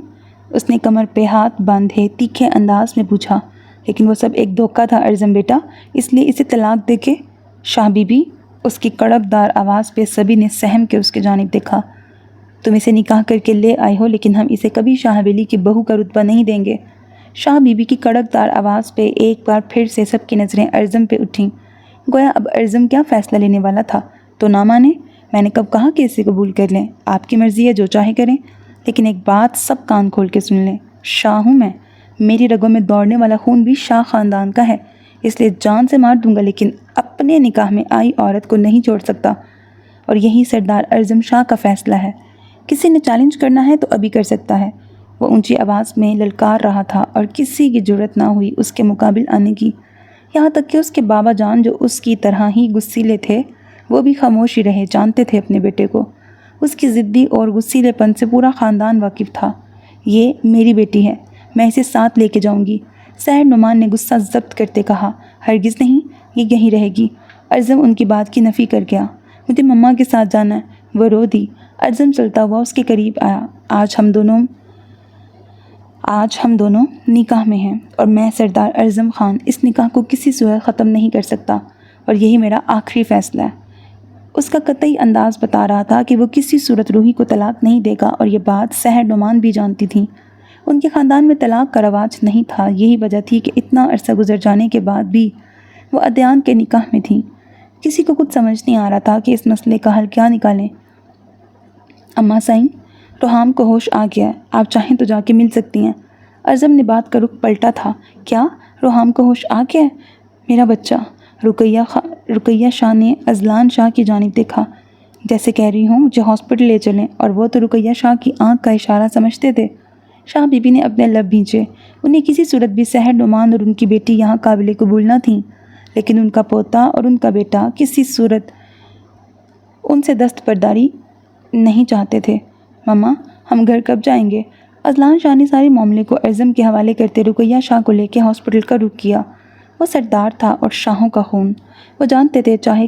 اس نے کمر پہ ہاتھ باندھے تیکھے انداز میں پوچھا۔ لیکن وہ سب ایک دھوکہ تھا ارزم بیٹا، اس لیے اسے طلاق دے کے۔ شاہ بی بی، اس کی کڑک دار آواز پہ سبھی نے سہم کے اس کی جانب دیکھا۔ تم اسے نکاح کر کے لے آئے ہو، لیکن ہم اسے کبھی شاہ حویلی کی بہو کا رتبہ نہیں دیں گے۔ شاہ بی بی کی کڑک دار آواز پہ ایک بار پھر سے سب کی نظریں ارزم پہ اٹھیں۔ گویا اب ارزم کیا فیصلہ لینے والا تھا؟ تو نہ مانے؟ میں نے کب کہا کہ اسے قبول کر لیں؟ آپ کی مرضی ہے، جو چاہے کریں، لیکن ایک بات سب کان کھول کے سن لیں، شاہ ہوں میں، میری رگوں میں دوڑنے والا خون بھی شاہ خاندان کا ہے، اس لیے جان سے مار دوں گا، لیکن اپنے نکاح میں آئی عورت کو نہیں چھوڑ سکتا۔ اور یہی سردار ارزم شاہ کا فیصلہ ہے۔ کسی نے چیلنج کرنا ہے تو ابھی کر سکتا ہے۔ وہ اونچی آواز میں للکار رہا تھا اور کسی کی جرأت نہ ہوئی اس کے مقابل آنے کی۔ یہاں تک کہ اس کے بابا جان جو اس کی طرح ہی غصیلے تھے، وہ بھی خاموش ہی رہے، جانتے تھے اپنے بیٹے کو۔ اس کی ضدی اور غصیلے پن سے پورا خاندان واقف تھا۔ یہ میری بیٹی ہے، میں اسے ساتھ لے کے جاؤں گی، سحر نعمان نے غصہ ضبط کرتے کہا۔ ہرگز نہیں، یہ یہیں رہے گی۔ ارزم ان کی بات کی نفی کر گیا۔ مجھے مما کے ساتھ جانا ہے۔ وہ رو دی۔ ارزم چلتا ہوا اس کے قریب آیا۔ آج ہم دونوں نکاح میں ہیں اور میں سردار ارزم خان اس نکاح کو کسی صورت ختم نہیں کر سکتا، اور یہی میرا آخری فیصلہ ہے۔ اس کا قطعی انداز بتا رہا تھا کہ وہ کسی صورت روحی کو طلاق نہیں دے گا، اور یہ بات سحر نعمان بھی جانتی تھی۔ ان کے خاندان میں طلاق کا رواج نہیں تھا، یہی وجہ تھی کہ اتنا عرصہ گزر جانے کے بعد بھی وہ عدنان کے نکاح میں تھیں۔ کسی کو کچھ سمجھ نہیں آ رہا تھا کہ اس مسئلے کا حل کیا نکالیں۔ اماں سائن، روحام کو ہوش آ گیا ہے، آپ چاہیں تو جا کے مل سکتی ہیں۔ ارزم نے بات کا رخ پلٹا تھا۔ کیا روحام کو ہوش آ گیا ہے؟ میرا بچہ؟ رقیہ شاہ نے عدنان شاہ کی جانب دیکھا۔ جیسے کہہ رہی ہوں، مجھے ہاسپٹل لے چلیں، اور وہ تو رقیہ شاہ کی آنکھ کا اشارہ سمجھتے تھے۔ شاہ بی بی نے اپنے لب بھینچے۔ انہیں کسی صورت بھی سحر نعمان اور ان کی بیٹی یہاں قابل قبول نہ تھیں، لیکن ان کا پوتا اور ان کا بیٹا کسی صورت ان سے دستبرداری نہیں چاہتے تھے۔ مما، ہم گھر کب جائیں گے؟ اذلان شاہ نے سارے معاملے کو ارزم کے حوالے کرتے رقیہ شاہ کو لے کے ہاسپٹل کا رخ کیا۔ وہ سردار تھا اور شاہوں کا خون۔ وہ جانتے تھے چاہے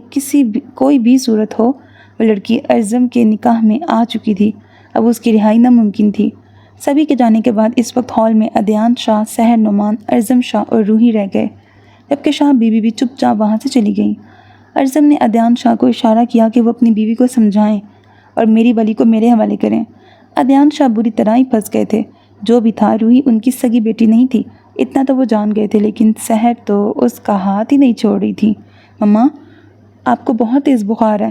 کوئی بھی صورت ہو، وہ لڑکی ارزم کے نکاح میں آ چکی تھی، اب اس کی رہائی ناممکن تھی۔ سبھی کے جانے کے بعد اس وقت ہال میں عدنان شاہ، سحر نعمان، ارزم شاہ اور روحی رہ گئے، جبکہ شاہ بیوی بھی چپ چاپ وہاں سے چلی گئیں۔ ارزم نے عدنان شاہ کو اشارہ کیا کہ وہ اپنی بیوی کو سمجھائیں اور میری ولی کو میرے حوالے کریں۔ عدنان شاہ بری طرح ہی پھنس گئے تھے۔ جو بھی تھا، روحی ان کی سگی بیٹی نہیں تھی، اتنا تو وہ جان گئے تھے، لیکن سحر تو اس کا ہاتھ ہی نہیں چھوڑ رہی تھی۔ ماں، آپ کو بہت تیز بخار ہے۔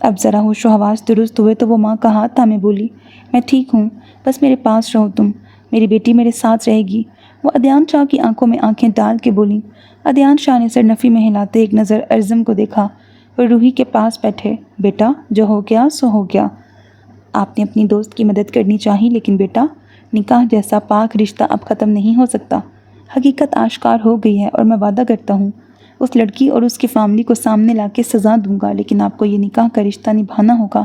اب ذرا ہوش و حواس درست ہوئے تو وہ ماں کا ہاتھ تھامے بولی، میں ٹھیک ہوں، بس میرے پاس رہو تم، میری بیٹی میرے ساتھ رہے گی۔ وہ عدنان شاہ کی آنکھوں میں آنکھیں ڈال کے بولی۔ عدنان شاہ نے سر نفی میں ہلاتے ایک نظر ارزم کو دیکھا۔ وہ روحی کے پاس بیٹھے۔ بیٹا، جو ہو گیا سو ہو گیا۔ آپ نے اپنی دوست کی مدد کرنی چاہی، لیکن بیٹا، نکاح جیسا پاک رشتہ اب ختم نہیں ہو سکتا۔ حقیقت آشکار ہو گئی ہے اور میں وعدہ کرتا ہوں اس لڑکی اور اس کی فیملی کو سامنے لا کے سزا دوں گا، لیکن آپ کو یہ نکاح کا رشتہ نبھانا ہوگا۔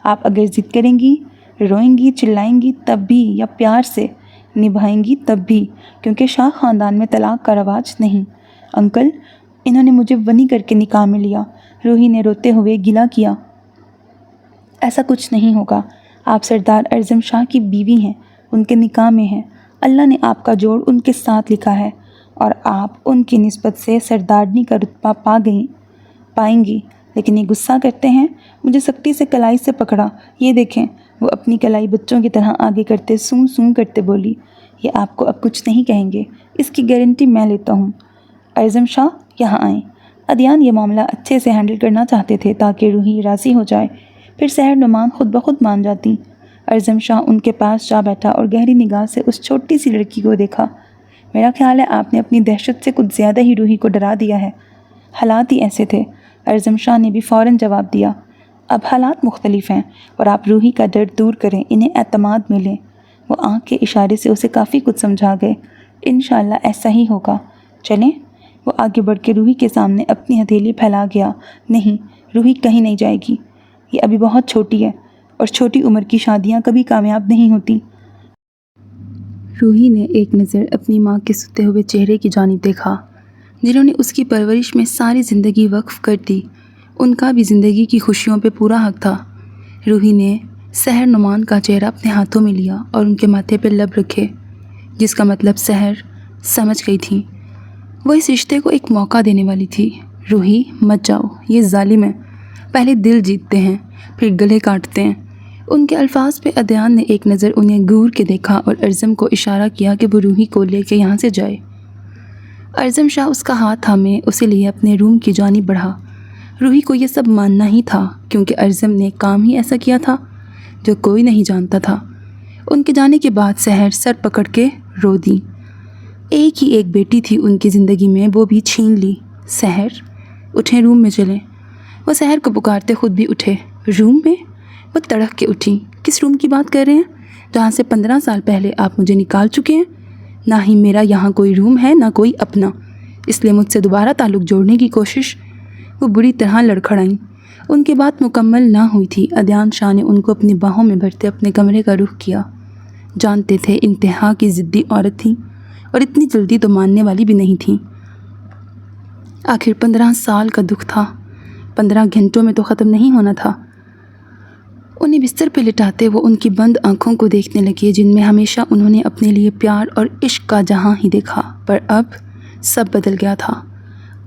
آپ اگر ضد کریں گی، روئیں گی، چلائیں گی تب بھی، یا پیار سے نبھائیں گی تب بھی، کیونکہ شاہ خاندان میں طلاق کا رواج نہیں۔ انکل، انہوں نے مجھے ونی کر کے نکاح میں لیا، روحی نے روتے ہوئے گلہ کیا۔ ایسا کچھ نہیں ہوگا، آپ سردار ارزم شاہ کی بیوی ہیں، ان کے نکاح میں ہیں، اللہ نے آپ کا جوڑ ان کے ساتھ لکھا ہے اور آپ ان کی نسبت سے سردارنی کا رتبہ پائیں گی۔ لیکن یہ غصہ کرتے ہیں۔ مجھے سختی سے کلائی سے پکڑا۔ یہ دیکھیں، وہ اپنی کلائی بچوں کی طرح آگے کرتے سوں سوں کرتے بولی، یہ آپ کو اب کچھ نہیں کہیں گے، اس کی گارنٹی میں لیتا ہوں۔ ارزم شاہ یہاں آئیں۔ عدنان یہ معاملہ اچھے سے ہینڈل کرنا چاہتے تھے تاکہ روحی راضی ہو جائے، پھر سحر نعمان خود بخود مان جاتی۔ ارزم شاہ ان کے پاس جا بیٹھا اور گہری نگاہ سے اس چھوٹی سی لڑکی کو دیکھا۔ میرا خیال ہے آپ نے اپنی دہشت سے کچھ زیادہ ہی روحی کو ڈرا دیا ہے، حالات ہی ایسے تھے۔ ارزم شاہ نے بھی فوراً جواب دیا، اب حالات مختلف ہیں اور آپ روحی کا ڈر دور کریں، انہیں اعتماد میں لیں۔ وہ آنکھ کے اشارے سے اسے کافی کچھ سمجھا گئے۔ انشاءاللہ ایسا ہی ہوگا، چلیں۔ وہ آگے بڑھ کے روحی کے سامنے اپنی ہتھیلی پھیلا گیا۔ نہیں، روحی کہیں نہیں جائے گی، یہ ابھی بہت چھوٹی ہے اور چھوٹی عمر کی شادیاں کبھی کامیاب نہیں ہوتی۔ روحی نے ایک نظر اپنی ماں کے ستے ہوئے چہرے کی جانب دیکھا، جنہوں نے اس کی پرورش میں ساری زندگی وقف کر دی۔ ان کا بھی زندگی کی خوشیوں پہ پورا حق تھا۔ روحی نے سحر نعمان کا چہرہ اپنے ہاتھوں میں لیا اور ان کے ماتھے پہ لب رکھے، جس کا مطلب سحر سمجھ گئی تھی۔ وہ اس رشتے کو ایک موقع دینے والی تھی۔ روحی، مت جاؤ، یہ ظالم ہے، پہلے دل جیتتے ہیں پھر گلے کاٹتے ہیں۔ ان کے الفاظ پہ عدنان نے ایک نظر انہیں گھور کے دیکھا اور ارزم کو اشارہ کیا کہ وہ روحی کو لے کے یہاں سے جائے۔ ارزم شاہ اس کا ہاتھ تھامے اسے لیے اپنے روم کی جانب بڑھا۔ روحی کو یہ سب ماننا ہی تھا، کیونکہ ارزم نے کام ہی ایسا کیا تھا جو کوئی نہیں جانتا تھا۔ ان کے جانے کے بعد سحر سر پکڑ کے رو دی۔ ایک ہی ایک بیٹی تھی ان کی زندگی میں، وہ بھی چھین لی۔ سحر، اٹھیں، روم میں چلیں۔ وہ سحر کو پکارتے خود بھی اٹھے۔ روم میں؟ وہ تڑک کے اٹھی۔ کس روم کی بات کر رہے ہیں جہاں سے 15 سال پہلے آپ مجھے نکال چکے ہیں؟ نہ ہی میرا یہاں کوئی روم ہے، نہ کوئی اپنا، اس لیے مجھ سے دوبارہ تعلق جوڑنے کی کوشش۔ وہ بری طرح لڑکھڑائیں۔ ان کی بات مکمل نہ ہوئی تھی، عدنان شاہ نے ان کو اپنی باہوں میں بھرتے اپنے کمرے کا رخ کیا۔ جانتے تھے انتہا کی ضدی عورت تھیں اور اتنی جلدی تو ماننے والی بھی نہیں تھیں۔ آخر 15 سال کا دکھ تھا، 15 گھنٹوں میں تو ختم نہیں ہونا تھا۔ انہیں بستر پہ لٹاتے وہ ان کی بند آنکھوں کو دیکھنے لگے، جن میں ہمیشہ انہوں نے اپنے لیے پیار اور عشق کا جہاں ہی دیکھا، پر اب سب بدل گیا تھا۔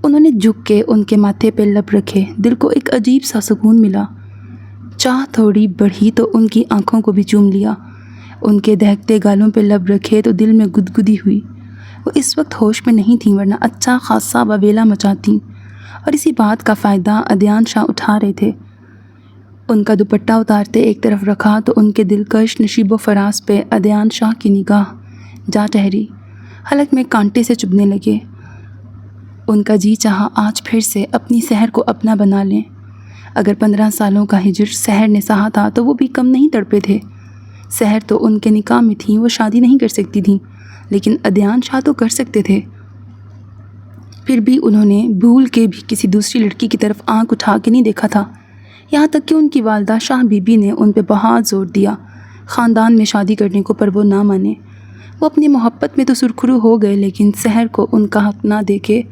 انہوں نے جھک کے ان کے ماتھے پہ لب رکھے، دل کو ایک عجیب سا سکون ملا۔ چاہ تھوڑی بڑھی تو ان کی آنکھوں کو بھی چوم لیا۔ ان کے دہکتے گالوں پہ لب رکھے تو دل میں گدگدی ہوئی۔ وہ اس وقت ہوش میں نہیں تھیں، ورنہ اچھا خاصا وویلا مچاتی، اور اسی بات کا فائدہ عدنان شاہ اٹھا رہے تھے۔ ان کا دوپٹہ اتارتے ایک طرف رکھا تو ان کے دلکش نشیب و فراز پہ عدنان شاہ کی نگاہ جا ٹھہری، حلق میں کانٹے سے چبھنے لگے۔ ان کا جی چاہا آج پھر سے اپنی سحر کو اپنا بنا لیں۔ اگر 15 سالوں کا ہجر سحر نے سہا تھا تو وہ بھی کم نہیں تڑپے تھے۔ سحر تو ان کے نکاح میں تھیں، وہ شادی نہیں کر سکتی تھیں، لیکن عدنان شاہ تو کر سکتے تھے۔ پھر بھی انہوں نے بھول کے بھی کسی دوسری لڑکی کی طرف آنکھ اٹھا کے نہیں دیکھا تھا، یہاں تک کہ ان کی والدہ شاہ بی بی نے ان پہ بہت زور دیا، خاندان میں شادی کرنے کو، پر وہ نہ مانے۔ وہ اپنی محبت میں تو سرخرو ہو گئے، لیکن سحر کو ان کا حق نہ دے کے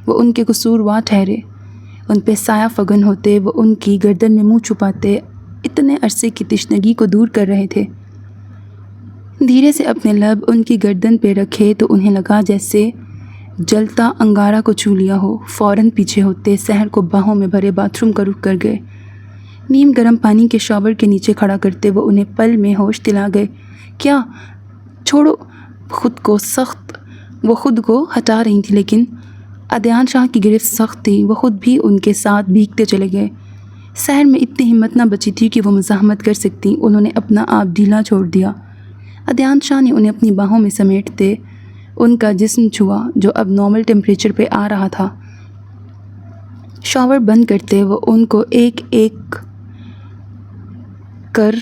وہ ان کے قصوروار ٹھہرے۔ ان پہ سایہ فگن ہوتے، وہ ان کی گردن میں منہ چھپاتے، اتنے عرصے کی تشنگی کو دور کر رہے تھے۔ دھیرے سے اپنے لب ان کی گردن پہ رکھے تو انہیں لگا جیسے جلتا انگارہ کو چھو لیا ہو۔ فوراً پیچھے ہوتے سحر کو باہوں میں بھرے باتھ روم کا رخ کر گئے۔ نیم گرم پانی کے شاور کے نیچے کھڑا کرتے وہ انہیں پل میں ہوش دلا گئے۔ کیا؟ چھوڑو خود کو سخت، وہ خود کو ہٹا رہی تھی، لیکن عدنان شاہ کی گرفت سخت تھی۔ وہ خود بھی ان کے ساتھ بھیگتے چلے گئے۔ سحر میں اتنی ہمت نہ بچی تھی کہ وہ مزاحمت کر سکتی۔ انہوں نے اپنا آپ ڈھیلا چھوڑ دیا۔ عدنان شاہ نے انہیں اپنی باہوں میں سمیٹتے ان کا جسم چھوا جو اب نارمل ٹیمپریچر پہ آ رہا تھا۔ شاور بند کرتے وہ ان کو ایک ایک کر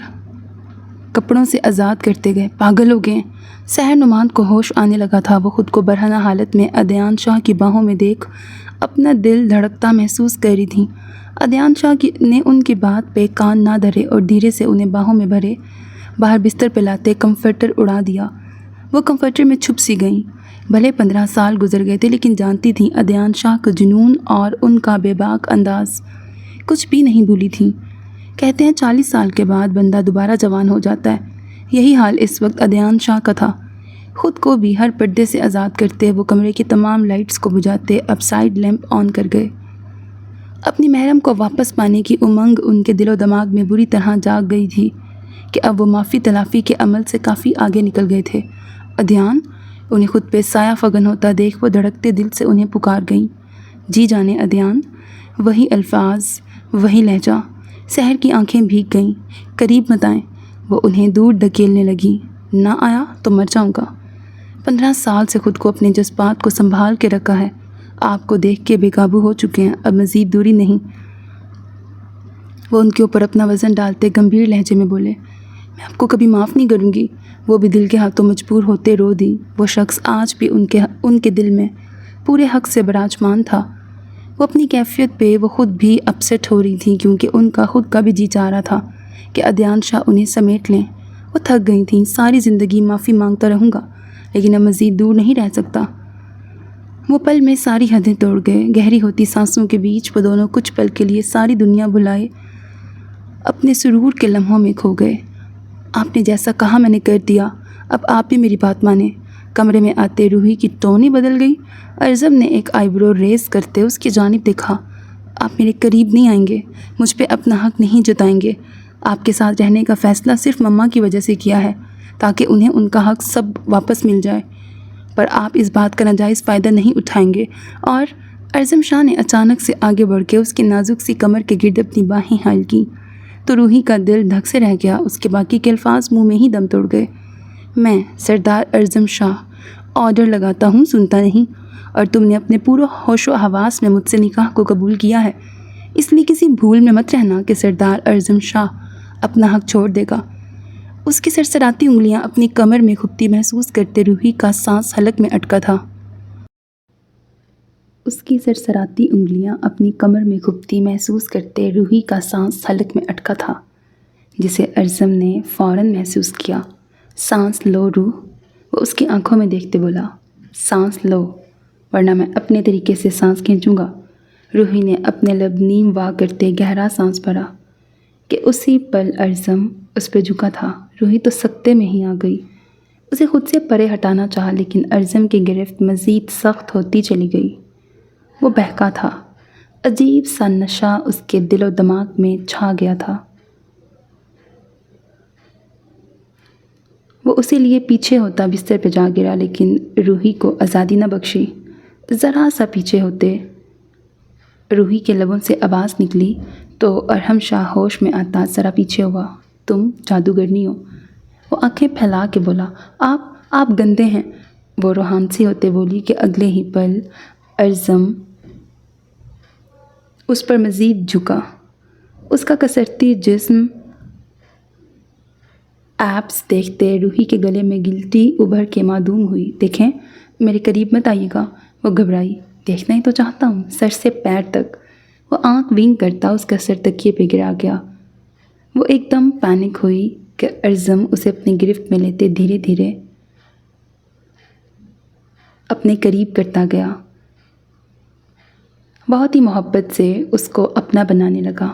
کپڑوں سے آزاد کرتے گئے۔ پاگل ہو گئے۔ سحر نعمان کو ہوش آنے لگا تھا۔ وہ خود کو برہنہ حالت میں عدنان شاہ کی باہوں میں دیکھ اپنا دل دھڑکتا محسوس کر رہی تھی۔ عدنان شاہ نے ان کی بات پہ کان نہ دھرے اور دھیرے سے انہیں باہوں میں بھرے باہر بستر پہ لاتے کمفرٹر اڑا دیا۔ وہ کمفرٹر میں چھپ سی گئیں۔ بھلے 15 سال گزر گئے تھے، لیکن جانتی تھیں عدنان شاہ کا جنون اور ان کا بے باک انداز کچھ بھی نہیں بھولی تھیں۔ کہتے ہیں 40 سال کے بعد بندہ دوبارہ جوان ہو جاتا ہے۔ یہی حال اس وقت عدنان شاہ کا تھا۔ خود کو بھی ہر پردے سے آزاد کرتے وہ کمرے کی تمام لائٹس کو بجھاتے اب سائڈ لیمپ آن کر گئے۔ اپنی محرم کو واپس پانے کی امنگ ان کے دل و دماغ میں بری طرح جاگ گئی تھی کہ اب وہ معافی تلافی کے عمل سے کافی آگے نکل گئے تھے۔ عدنان، انہیں خود پہ سایہ فگن ہوتا دیکھ وہ دھڑکتے دل سے انہیں پکار گئیں۔ جی جانے عدنان۔ وہی الفاظ، وہی لہجہ۔ سحر کی آنکھیں بھیگ گئیں۔ قریب مت آئیں۔ وہ انہیں دور دھکیلنے لگی۔ نہ آیا تو مر جاؤں گا۔ 15 سال سے خود کو اپنے جذبات کو سنبھال کے رکھا ہے۔ آپ کو دیکھ کے بے قابو ہو چکے ہیں، اب مزید دوری نہیں۔ وہ ان کے اوپر اپنا وزن ڈالتے گمبھیر لہجے میں بولے، میں آپ کو کبھی معاف نہیں کروں گی۔ وہ بھی دل کے ہاتھوں مجبور ہوتے رو دی۔ وہ شخص آج بھی ان کے دل میں پورے حق سے براجمان تھا۔ وہ اپنی کیفیت پہ وہ خود بھی اپسیٹ ہو رہی تھی، کیونکہ ان کا خود کا بھی جی چاہ رہا تھا کہ عدنان شاہ انہیں سمیٹ لیں۔ وہ تھک گئی تھیں۔ ساری زندگی معافی مانگتا رہوں گا، لیکن اب مزید دور نہیں رہ سکتا۔ وہ پل میں ساری حدیں توڑ گئے۔ گہری ہوتی سانسوں کے بیچ وہ دونوں کچھ پل کے لیے ساری دنیا بھلائے اپنے سرور کے لمحوں میں کھو گئے۔ آپ نے جیسا کہا میں نے کر دیا، اب آپ بھی میری بات مانیں۔ کمرے میں آتے روحی کی ٹون ہی بدل گئی۔ ارزم نے ایک آئی برو ریز کرتے اس کی جانب دیکھا۔ آپ میرے قریب نہیں آئیں گے، مجھ پہ اپنا حق نہیں جتائیں گے۔ آپ کے ساتھ رہنے کا فیصلہ صرف مما کی وجہ سے کیا ہے، تاکہ انہیں ان کا حق سب واپس مل جائے، پر آپ اس بات کا ناجائز فائدہ نہیں اٹھائیں گے۔ اور ارزم شاہ نے اچانک سے آگے بڑھ کے اس کی نازک سی کمر کے گرد اپنی باہیں حائل کیں تو روحی کا دل دھک سے رہ گیا۔ اس کے باقی کے الفاظ منہ میں ہی دم توڑ گئے۔ میں سردار ارزم شاہ آرڈر لگاتا ہوں، سنتا نہیں، اور تم نے اپنے پورے ہوش و حواس میں مجھ سے نکاح کو قبول کیا ہے، اس لیے کسی بھول میں مت رہنا کہ سردار ارزم شاہ اپنا حق چھوڑ دے گا۔ اس کی سرسراتی انگلیاں اپنی کمر میں کھپتی محسوس کرتے روحی کا سانس حلق میں اٹکا تھا۔ اس کی سرسراتی انگلیاں اپنی کمر میں کھپتی محسوس کرتے روحی کا سانس حلق میں اٹکا تھا، جسے ارزم نے فوراً محسوس کیا۔ سانس لو روح، وہ اس کی آنکھوں میں دیکھتے بولا، سانس لو ورنہ میں اپنے طریقے سے سانس کھینچوں گا۔ روحی نے اپنے لب نیم وا کرتے گہرا سانس بھرا کہ اسی پل ارزم اس پہ جھکا تھا۔ روحی تو سکتے میں ہی آ گئی۔ اسے خود سے پرے ہٹانا چاہا، لیکن ارزم کی گرفت مزید سخت ہوتی چلی گئی۔ وہ بہکا تھا۔ عجیب سا نشہ اس کے دل و دماغ میں چھا گیا تھا۔ وہ اسی لیے پیچھے ہوتا بستر پہ جا گرا، لیکن روحی کو آزادی نہ بخشی۔ ذرا سا پیچھے ہوتے روحی کے لبوں سے آواز نکلی تو ارحم شاہ ہوش میں آتا ذرا پیچھے ہوا۔ تم جادوگرنی ہو؟ وہ آنکھیں پھیلا کے بولا، آپ گندے ہیں۔ وہ روحان سی ہوتے بولی کہ اگلے ہی پل ارزم اس پر مزید جھکا۔ اس کا کسرتی جسم ایپس دیکھتے روحی کے گلے میں گلٹی ابھر کے معدوم ہوئی۔ دیکھیں، میرے قریب مت آئیے گا۔ وہ گھبرائی۔ دیکھنا ہی تو چاہتا ہوں، سر سے پیر تک۔ وہ آنکھ ونک کرتا اس کا سر تکیے پہ گرا گیا۔ وہ ایک دم پینک ہوئی کہ کہ ارزم اسے اپنی گرفت میں لیتے دھیرے دھیرے اپنے قریب کرتا گیا، بہت ہی محبت سے اس کو اپنا بنانے لگا۔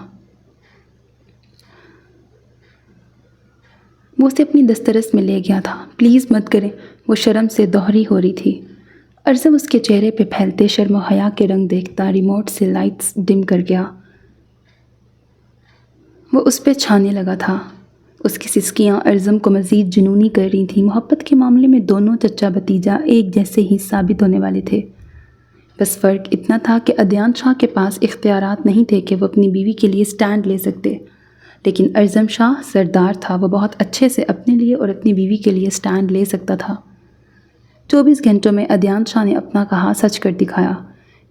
وہ اسے اپنی دسترس میں لے گیا تھا۔ پلیز مت کریں، وہ شرم سے دوہری ہو رہی تھی۔ ارزم اس کے چہرے پہ پھیلتے شرم و حیا کے رنگ دیکھتا ریموٹ سے لائٹس ڈم کر گیا۔ وہ اس پہ چھانے لگا تھا۔ اس کی سسکیاں ارزم کو مزید جنونی کر رہی تھیں۔ محبت کے معاملے میں دونوں چچا بھتیجا ایک جیسے ہی ثابت ہونے والے تھے، بس فرق اتنا تھا کہ عدنان شاہ کے پاس اختیارات نہیں تھے کہ وہ اپنی بیوی کے لیے سٹینڈ لے سکتے، لیکن ارزم شاہ سردار تھا۔ وہ بہت اچھے سے اپنے لیے اور اپنی بیوی کے لیے سٹینڈ لے سکتا تھا۔ 24 گھنٹوں میں عدنان شاہ نے اپنا کہا سچ کر دکھایا۔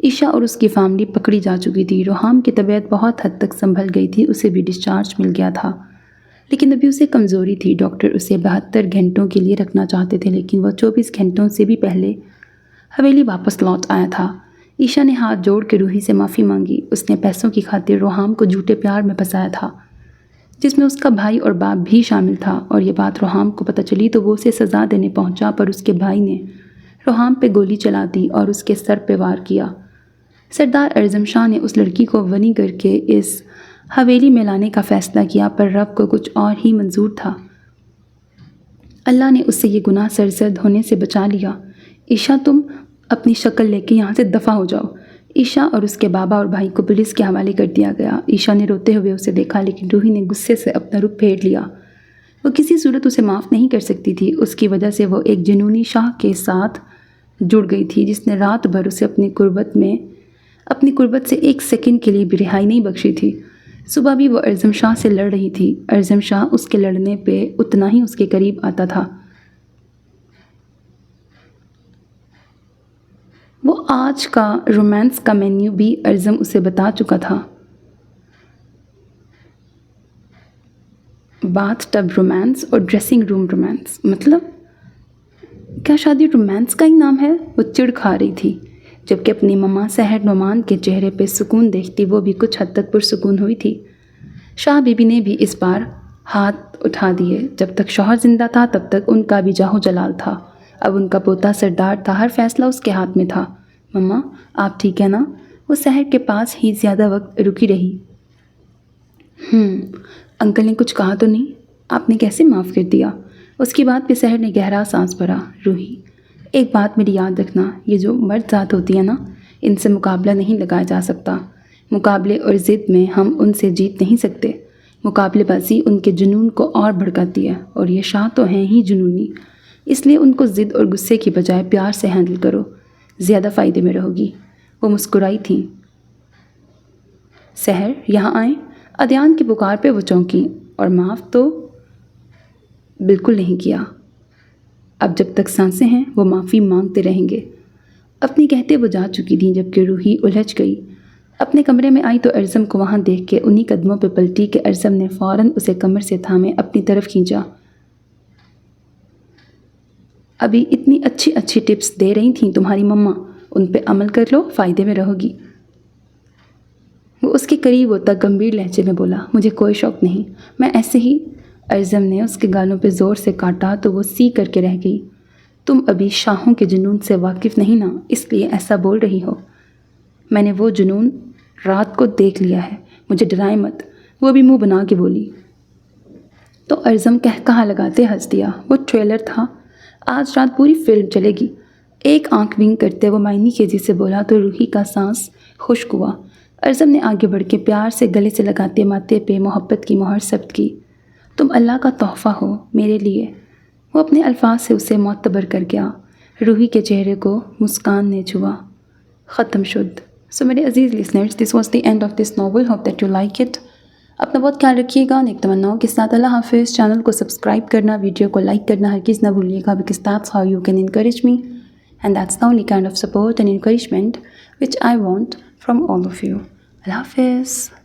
عشا اور اس کی فیملی پکڑی جا چکی تھی۔ روحام کی طبیعت بہت حد تک سنبھل گئی تھی، اسے بھی ڈسچارج مل گیا تھا، لیکن ابھی اسے کمزوری تھی۔ ڈاکٹر اسے 72 گھنٹوں کے لیے رکھنا چاہتے تھے، لیکن وہ 24 گھنٹوں سے بھی پہلے حویلی واپس لوٹ آیا تھا۔ عشا نے ہاتھ جوڑ کے روحی سے معافی مانگی۔ اس نے پیسوں کی خاطر روحام کو جھوٹے پیار میں پھنسایا تھا، جس میں اس کا بھائی اور باپ بھی شامل تھا، اور یہ بات روحام کو پتہ چلی تو وہ اسے سزا دینے پہنچا، پر اس کے بھائی نے روحام پہ گولی چلا دی اور اس کے سر پہ وار کیا۔ سردار ارزم شاہ نے اس لڑکی کو غنی کر کے اس حویلی میں لانے کا فیصلہ کیا، پر رب کو کچھ اور ہی منظور تھا۔ اللہ نے اس سے یہ گناہ سرزد ہونے سے بچا لیا۔ عشا، تم اپنی شکل لے کے یہاں سے دفع ہو جاؤ۔ عشا اور اس کے بابا اور بھائی کو پولیس کے حوالے کر دیا گیا۔ عشا نے روتے ہوئے اسے دیکھا، لیکن روحی نے غصے سے اپنا رخ پھیر لیا۔ وہ کسی صورت اسے معاف نہیں کر سکتی تھی۔ اس کی وجہ سے وہ ایک جنونی شاہ کے ساتھ جڑ گئی تھی، جس نے رات بھر اسے اپنی قربت سے ایک سیکنڈ کے لیے بھی رہائی نہیں بخشی تھی۔ صبح بھی وہ ارزم شاہ سے لڑ رہی تھی۔ ارزم شاہ اس کے لڑنے پہ اتنا ہی اس کے قریب آتا تھا۔ وہ آج کا رومانس کا مینیو بھی ارزم اسے بتا چکا تھا۔ باتھ ٹب رومانس اور ڈریسنگ روم رومانس، مطلب کیا شادی رومانس کا ہی نام ہے؟ وہ چڑ کھا رہی تھی، جبکہ اپنی مما سحر نعمان کے چہرے پہ سکون دیکھتی وہ بھی کچھ حد تک پرسکون ہوئی تھی۔ شاہ بی بی نے بھی اس بار ہاتھ اٹھا دیے۔ جب تک شوہر زندہ تھا تب تک ان کا بھی جاہو جلال تھا، اب ان کا پوتا سردار تھا، ہر فیصلہ اس کے ہاتھ میں تھا۔ مما، آپ ٹھیک ہے نا؟ وہ سحر کے پاس ہی زیادہ وقت رکی رہی۔ انکل نے کچھ کہا تو نہیں؟ آپ نے کیسے معاف کر دیا؟ اس کی بات پہ سحر نے گہرا سانس بھرا۔ روحی، ایک بات میری یاد رکھنا، یہ جو مرد ذات ہوتی ہے نا، ان سے مقابلہ نہیں لگایا جا سکتا۔ مقابلے اور ضد میں ہم ان سے جیت نہیں سکتے۔ مقابلے بازی ان کے جنون کو اور بھڑکاتی ہے، اور یہ شاہ تو ہیں ہی جنونی، اس لیے ان کو ضد اور غصے کی بجائے پیار سے ہینڈل کرو، زیادہ فائدے میں رہو گی۔ وہ مسکرائی تھی۔ سحر، یہاں آئیں۔ عدنان کی پکار پہ وہ چونکی، اور معاف تو بالکل نہیں کیا۔ اب جب تک سانسیں ہیں وہ معافی مانگتے رہیں گے۔ اپنی کہتے وہ جا چکی تھیں، جبکہ روحی الجھ گئی۔ اپنے کمرے میں آئی تو ارزم کو وہاں دیکھ کے انہی قدموں پہ پلٹی کہ ارزم نے فوراً اسے کمر سے تھامے اپنی طرف کھینچا۔ ابھی اتنی اچھی اچھی ٹپس دے رہی تھیں تمہاری مما، ان پہ عمل کر لو، فائدے میں رہو گی۔ وہ اس کے قریب ہوتا گمبھیر لہجے میں بولا، مجھے کوئی شوق نہیں، میں ایسے ہی۔ ارزم نے اس کے گالوں پہ زور سے کاٹا تو وہ سی کر کے رہ گئی۔ تم ابھی شاہوں کے جنون سے واقف نہیں نا، اس لیے ایسا بول رہی ہو۔ میں نے وہ جنون رات کو دیکھ لیا ہے، مجھے ڈرائے مت، وہ بھی منہ بنا کے بولی۔ تو ارزم کہا لگاتے ہنس دیا۔ وہ ٹریلر تھا، آج رات پوری فلم چلے گی۔ ایک آنکھ ونک کرتے وہ معنی خیزی سے بولا تو روحی کا سانس خشک ہوا۔ ارزم نے آگے بڑھ کے پیار سے گلے سے لگاتے ماتھے پہ محبت کی مہر ثبت کی۔ تم اللہ کا تحفہ ہو میرے لیے۔ وہ اپنے الفاظ سے اسے معتبر کر گیا۔ روحی کے چہرے کو مسکان نے چھوا۔ ختم شد۔ سو میرے عزیز listeners, this was the end of this novel, hope that you like it. اپنا بہت خیال رکھیے گا، نیک تمناؤں کے ساتھ اللہ حافظ۔ چینل کو سبسکرائب کرنا، ویڈیو کو لائک کرنا ہرگز نہ بھولیے گا، because that's how you can encourage me, and that's the only kind of support and encouragement which I want from all of you. اللہ حافظ۔